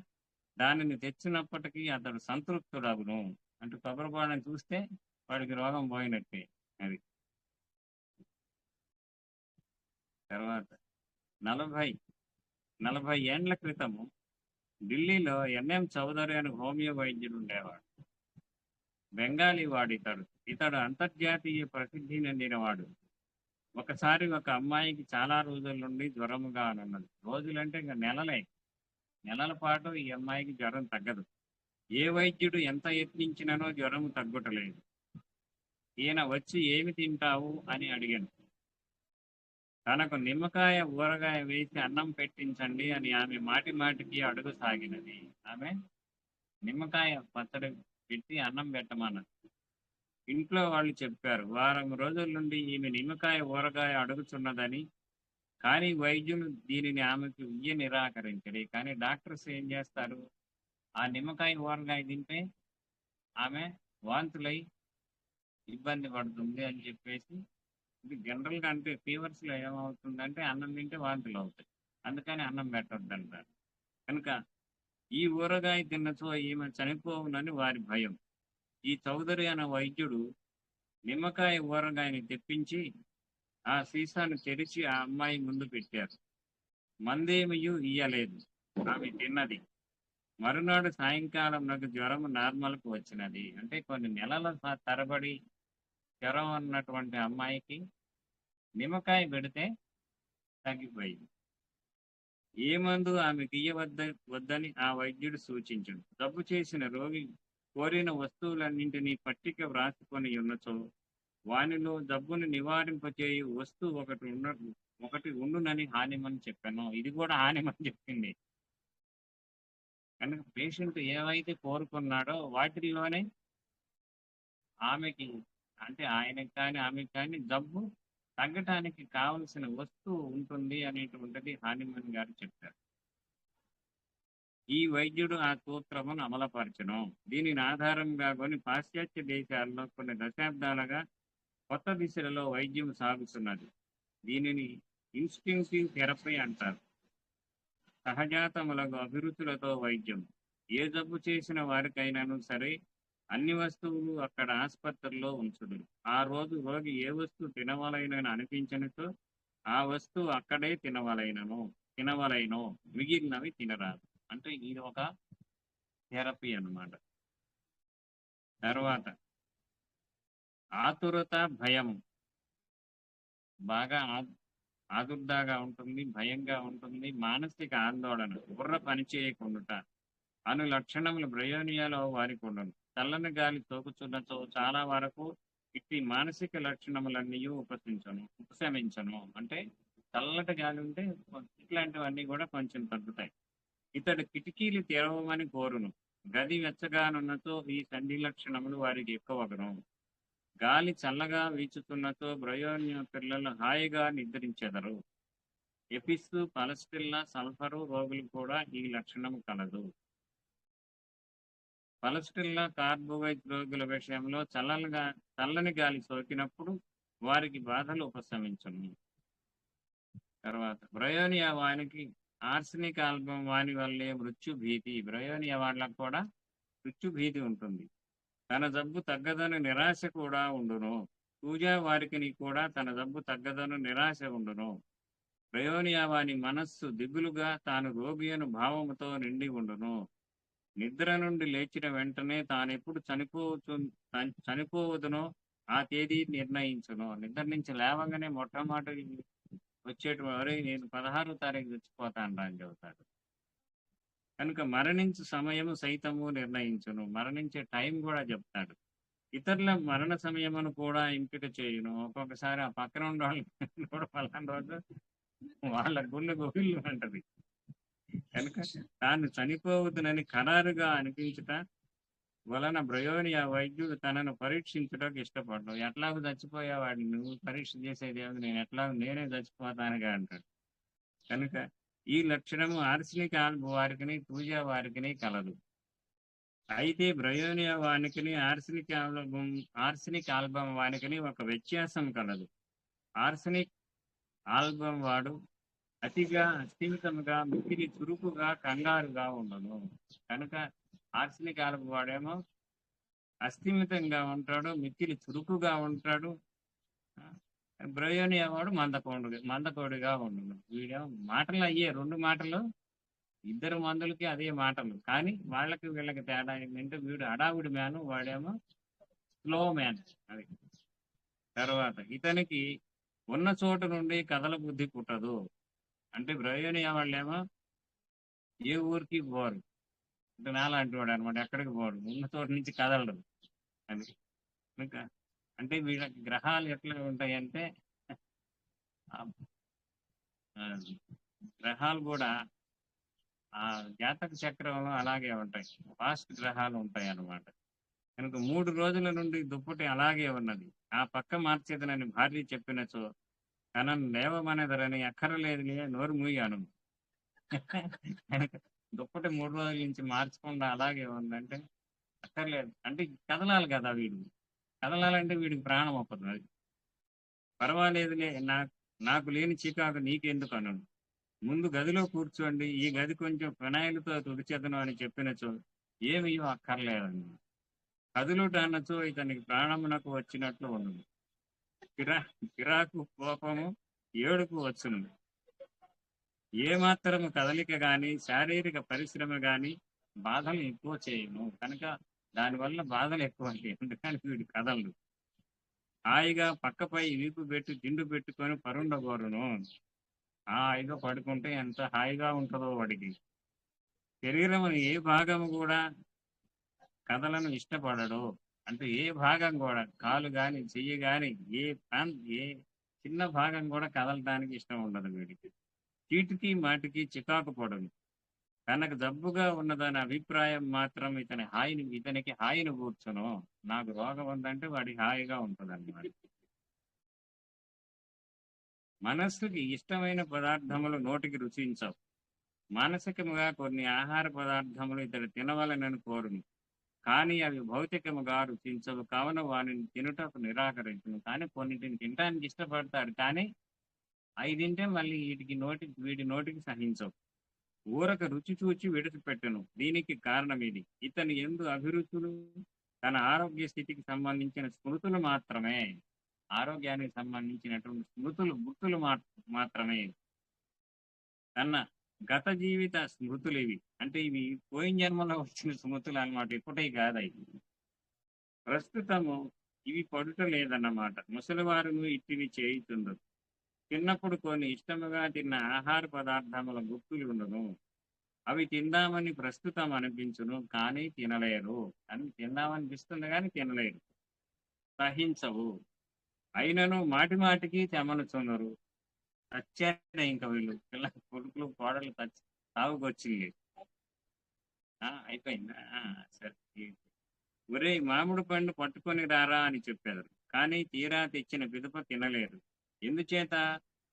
దానిని తెచ్చినప్పటికీ అతడు సంతృప్తుడగును. అంటే కొబ్బరి బోండం చూస్తే వాడికి రోగం పోయినట్టే. అది. తర్వాత 40 ఏండ్ల క్రితము ఢిల్లీలో ఎన్ఎం చౌదరి అని హోమియో వైద్యుడు ఉండేవాడు. బెంగాలీ వాడు ఇతడు. ఇతడు అంతర్జాతీయ ప్రసిద్ధి చెందినవాడు. ఒకసారి ఒక అమ్మాయికి చాలా రోజుల నుండి జ్వరముగా ఉన్నది. రోజులంటే ఇంకా నెలల పాటు ఈ అమ్మాయికి జ్వరం తగ్గదు. ఏ వైద్యుడు ఎంత యత్నించిననో జ్వరం తగ్గుటలేదు. ఈయన వచ్చి ఏమి తింటావు అని అడిగాను. తనకు నిమ్మకాయ ఊరగాయ వేసి అన్నం పెట్టించండి అని ఆమె మాటి మాటికి అడుగు సాగినది. ఆమె నిమ్మకాయ పచ్చడి పెట్టి అన్నం పెట్టమన్నది. ఇంట్లో వాళ్ళు చెప్పారు. వారం రోజుల నుండి ఈమె నిమ్మకాయ ఊరగాయ అడుగుతున్నదని. కానీ వైద్యులు దీనిని ఆమెకు నిరాకరించరు. కానీ డాక్టర్స్ ఏం చేస్తారు, ఆ నిమ్మకాయ ఊరగాయ తింటే ఆమె వాంతులై ఇబ్బంది పడుతుంది అని చెప్పేసి, ఇది జనరల్గా అంటే ఫీవర్స్లో ఏమవుతుందంటే అన్నం తింటే వాంతులు అవుతాయి, అందుకని అన్నం పెట్టొద్దు అంటారు. కనుక ఈ ఊరగాయ తిన్నచో ఈమె చనిపోవునని వారి భయం. ఈ చౌదరి అనే వైద్యుడు నిమ్మకాయ ఊరగాయని తెప్పించి ఆ సీసాను తెరిచి ఆ అమ్మాయి ముందు పెట్టారు. మందేమియు ఇయ్యలేదు, ఆమె తిన్నది. మరునాడు సాయంకాలం నాకు జ్వరం నార్మల్కు వచ్చినది. అంటే కొన్ని నెలల తరబడి జ్వరం అన్నటువంటి అమ్మాయికి నిమ్మకాయ పెడితే తగ్గిపోయింది. ఏ మందు ఆమెకి వద్దని ఆ వైద్యుడు సూచించడు. జబ్బు చేసిన రోగి కోరిన వస్తువులన్నింటినీ పట్టిక వ్రాసుకొని ఉన్నచో వానిలో జబ్బును నివారింపచేయు వస్తువు ఒకటి ఉండునని హానిమని చెప్పాను. ఇది కూడా హానిమని చెప్పింది. కనుక పేషెంట్ ఏవైతే కోరుకున్నాడో వాటిల్లోనే ఆమెకి, అంటే ఆయనకి కానీ ఆమెకి కానీ జబ్బు తగ్గటానికి కావలసిన వస్తువు ఉంటుంది అనేటువంటిది హానిమన్ గారు చెప్పారు. ఈ వైద్యుడు ఆ సూత్రమును అమలుపరచను. దీనిని ఆధారంగా కొని పాశ్చాత్య దేశాల్లో కొన్ని దశాబ్దాలుగా కొత్త దిశలలో వైద్యం సాగుతున్నది. దీనిని ఇన్స్టింక్టివ్ థెరపీ అంటారు. సహజాతములకు అభిరుచులతో వైద్యం. ఏ జబ్బు చేసిన వారికైనాను సరే అన్ని వస్తువులు అక్కడ ఆసుపత్రిలో ఉంచుడు. ఆ రోజు రోగి ఏ వస్తువు తినవలెనని అనిపించనిచో ఆ వస్తువు అక్కడే తినవలెను, మిగిలినవి తినరాదు. అంటే ఇది ఒక థెరపీ అన్నమాట. తర్వాత ఆతురత, భయం. బాగా ఆదుర్దాగా ఉంటుంది, భయంగా ఉంటుంది, మానసిక ఆందోళన, బుర్ర పనిచేయకుండుట అను లక్షణములు బ్రయోనియాలో వారికుండును. చల్లని గాలి సోకుచున్నచో చాలా వరకు ఇట్టి మానసిక లక్షణములన్నీ ఉపశమించను. అంటే చల్లటి గాలి ఉంటే ఇట్లాంటివన్నీ కూడా కొంచెం తగ్గుతాయి. ఇతడు కిటికీలు తెరవమని కోరును. గది వెచ్చగానున్నచో ఈ సంధి లక్షణములు వారికి ఎక్కువగును. గాలి చల్లగా వీచుతున్నచో బ్రయోనియా పిల్లలు హాయిగా నిద్రించెదరు. ఎపిస్సు, పలస్టిల్లా, సల్ఫరు రోగులు కూడా ఈ లక్షణము కలదు. పలస్టిల్లా కార్బోవైట్ రోగుల విషయంలో చల్లని గాలి సోకినప్పుడు వారికి బాధలు ఉపశమించును. తర్వాత బ్రయోనియా వానికి ఆర్సనిక్ ఆల్బం వాని వల్లే మృత్యు భీతి. బ్రయోనియా వాళ్ళకు కూడా మృత్యు భీతి ఉంటుంది. తన జబ్బు తగ్గదని నిరాశ కూడా ఉండును. పూజా వారికి కూడా తన జబ్బు తగ్గదను నిరాశ ఉండును. బ్రయోనియా వాని మనస్సు దిగులుగా తాను రోగియను భావముతో నిండి ఉండును. నిద్ర నుండి లేచిన వెంటనే తానెప్పుడు చనిపోవదునో ఆ తేదీ నిర్ణయించును. నిద్ర నుంచి లేవగానే మొట్టమొదటి వచ్చేటి నేను 16వ తారీఖు చచ్చిపోతాను రా అని చెబుతాడు. కనుక మరణించు సమయము సైతము నిర్ణయించును. మరణించే టైం కూడా చెప్తాడు. ఇతరుల మరణ సమయమును కూడా ఎంపిక చేయును. ఒక్కొక్కసారి ఆ పక్కన ఉన్న వాళ్ళు కూడా పలానా రోజు వాళ్ళ గుండె గొహిళ్ళు అంటది. కనుక తాను చనిపోవద్దునని ఖరారుగా అనిపించుట వలన బ్రయోనియా వైద్యుడు తనను పరీక్షించుటకు ఇష్టపడ్డావు. ఎట్లాగూ చచ్చిపోయేవాడిని, నువ్వు పరీక్ష చేసేది ఏమి, నేనే చచ్చిపోతానుగా అంటాడు. కనుక ఈ లక్షణము ఆర్సనిక్ ఆల్బం వారికిని, పూజా వారికిని కలదు. అయితే బ్రయోనియా వానికిని ఆర్సనిక్ ఆల్బం వానికిని ఒక వ్యత్యాసం కలదు. ఆర్సనిక్ ఆల్బం వాడు అతిగా అస్థిమితముగా, మిక్కిలి చురుకుగా, కంగారుగా ఉండను. కనుక ఆర్సనిక్ ఆల్బం వాడేమో అస్థిమితంగా ఉంటాడు, మిక్కిలి చురుకుగా ఉంటాడు. బ్రయోనియా వాడు మందకోడిగా ఉండను. వీడేమో మాటలు అయ్యే 2 మాటలు, ఇద్దరు మందులకి అదే మాటలు. కానీ వీళ్ళకి తేడా ఏంటంటే వీడు హడావుడి మ్యాను, వాడేమో స్లో మ్యాన్. అది తర్వాత ఇతనికి ఉన్న చోటు నుండి కదల బుద్ధి పుట్టదు. అంటే బ్రయోనియా వాళ్ళేమో ఏ ఊరికి పోరు. అంటే నాలాంటి వాడు అనమాట, ఎక్కడికి పోడు, ఉన్న చోటు నుంచి కదలడు. అది ఇంకా అంటే వీళ్ళకి గ్రహాలు ఎట్లా ఉంటాయంటే గ్రహాలు కూడా ఆ జాతక చక్రంలో అలాగే ఉంటాయి. ఫాస్ట్ గ్రహాలు ఉంటాయి అన్నమాట. కనుక 3 రోజుల నుండి దుప్పటి అలాగే ఉన్నది. ఆ పక్క మార్చేదనని భార్య చెప్పినచో తనను లేవమనేదరని అక్కరలేదులే, నోరు మూయాను. దుప్పటి 3 రోజుల నుంచి మార్చకుండా అలాగే ఉందంటే అక్కర్లేదు. అంటే కదలాలి కదా వీడు. కదలాలంటే వీడికి ప్రాణం ఒప్పదు. అది పర్వాలేదులే, నాకు లేని చికాకు నీకెందుకు అనను. ముందు గదిలో కూర్చోండి, ఈ గది కొంచెం ఫినాయిల్తో తుడిచెదను అని చెప్పినచో ఏమీ అక్కర్లేదని కదులుట అన్నచో ఇతనికి ప్రాణమునకు వచ్చినట్లు ఉన్నది. చిరాకు, కోపము, ఏడుపు వచ్చును. ఏమాత్రము కదలిక గాని, శారీరక పరిశ్రమ గాని బాధలు ఎక్కువ చేయను. కనుక దానివల్ల బాధలు ఎక్కువ ఉంటాయి. ఎందుకని వీడు కదలడు. హాయిగా పక్కపై వీపు పెట్టి దిండు పెట్టుకొని పరుండగోరును. హాయిగా పడుకుంటే ఎంత హాయిగా ఉంటుందో వాడికి. శరీరం ఏ భాగము కూడా కథలను ఇష్టపడడు. అంటే ఏ భాగం కూడా, కాలు గాని, చెయ్యి గాని, ఏ చిన్న భాగం కూడా కదలడానికి ఇష్టం ఉండదు వీడికి. చీటికి మాటికి చికాకు పడను. తనకు జబ్బుగా ఉన్నదనే అభిప్రాయం మాత్రం ఇతనికి హాయిని కూర్చును. నాకు రోగం ఉందంటే వాడికి హాయిగా ఉంటుంది అన్నమాట. మనస్సుకి ఇష్టమైన పదార్థములు నోటికి రుచించవు. మానసికముగా కొన్ని ఆహార పదార్థములు ఇతడు తినవలనని కోరును. కానీ అవి భౌతికముగా రుచించవు. కావున వాటిని తినుటకు నిరాకరించును. కానీ కొన్నిటిని తినటానికి ఇష్టపడతాడు. కానీ అవి తింటే మళ్ళీ వీడి నోటికి సహించవు. ఊరక రుచి చూచి విడిచిపెట్టును. దీనికి కారణం ఇది, ఇతని యందు అభిరుచులు తన ఆరోగ్య స్థితికి సంబంధించిన స్మృతులు మాత్రమే, ఆరోగ్యానికి సంబంధించినటువంటి గుర్తులు మాత్రమే. తన గత జీవిత స్మృతులు ఇవి. అంటే ఇవి పోయిన జన్మలో వచ్చిన స్మృతులు అన్నమాట. ఇప్పటివి కాదయి. ప్రస్తుతము ఇవి పడుట లేదన్నమాట. ముసలివారును ఇట్టివి చేయుచుండరు. చిన్నప్పుడు కొన్ని ఇష్టముగా తిన్న ఆహార పదార్థముల గుర్తులు ఉండును. అవి తిందామని ప్రస్తుతం అనిపించును, కానీ తినలేరు. అని తిందామనిపిస్తుంది కానీ తినలేరు. సహించవు. అయినను మాటి మాటికి తెమలుచున్నారు. చచ్చారు ఇంక వీళ్ళు. కొడుకులు కోడలు సాగుకొచ్చింది. అయిపోయిందా? సరే. ఒరేయ్ మామిడి పండు పట్టుకొని రారా అని చెప్పారు. కానీ తీరా తెచ్చిన పిదప తినలేరు. ఎందుచేత?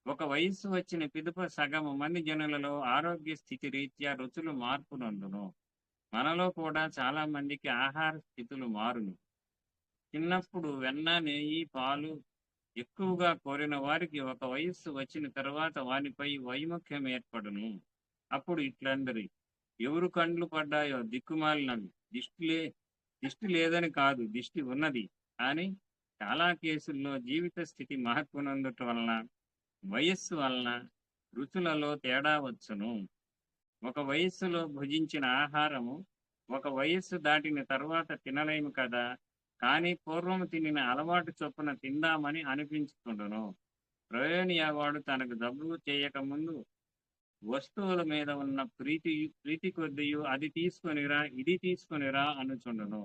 ఒక వయస్సు వచ్చిన పిదప సగము మంది జనులలో ఆరోగ్య స్థితి రీత్యా రుచులు మార్పునందును. మనలో కూడా చాలా మందికి ఆహార స్థితులు మారును. చిన్నప్పుడు వెన్న, నెయ్యి, పాలు ఎక్కువగా కోరిన వారికి ఒక వయస్సు వచ్చిన తర్వాత వానిపై వైముఖ్యం ఏర్పడును. అప్పుడు ఇట్లందరి ఎవరు కండ్లు పడ్డాయో దిక్కుమాలినవి. దిష్టి లేదని కాదు, దిష్టి ఉన్నది. కానీ చాలా కేసుల్లో జీవిత స్థితి మార్పునందుట వలన, వయస్సు వలన రుచులలో తేడా వచ్చును. ఒక వయస్సులో భుజించిన ఆహారము ఒక వయస్సు దాటిన తర్వాత తినలేము కదా. కానీ పూర్వం తినిన అలవాటు చొప్పున తిందామని అనిపించుకుండును. ప్రయోనియావాడు తనకు జబ్బు చేయకముందు వస్తువుల మీద ఉన్న ప్రీతి కొద్దియు అది తీసుకొనిరా, ఇది తీసుకొనిరా అనుచుండును.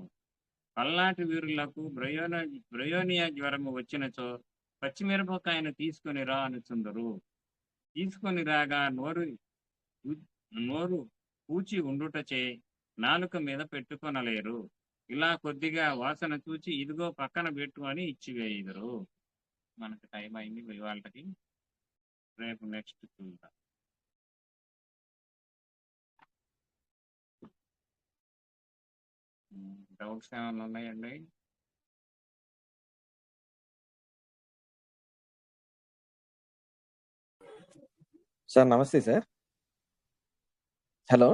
పల్నాటి వీరులకు బ్రయోనియా జ్వరము వచ్చినచో పచ్చిమిరపకాయను తీసుకొనిరా అనుచుందరు. తీసుకొని రాగా నోరు పూచి ఉండుటచే నాలుక మీద పెట్టుకొనలేరు. ఇలా కొద్దిగా వాసన చూచి ఇదిగో పక్కన పెట్టు అని ఇచ్చివేయుదురు. మనకు టైం అయింది ఇవాళకి. రేపు నెక్స్ట్ చూద్దాం. డౌట్స్ ఏమైనా ఉన్నాయండి? సార్ నమస్తే సార్. హలో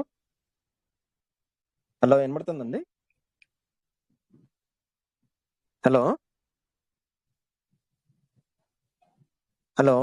హలో వినబడుతుందండి? Hello hello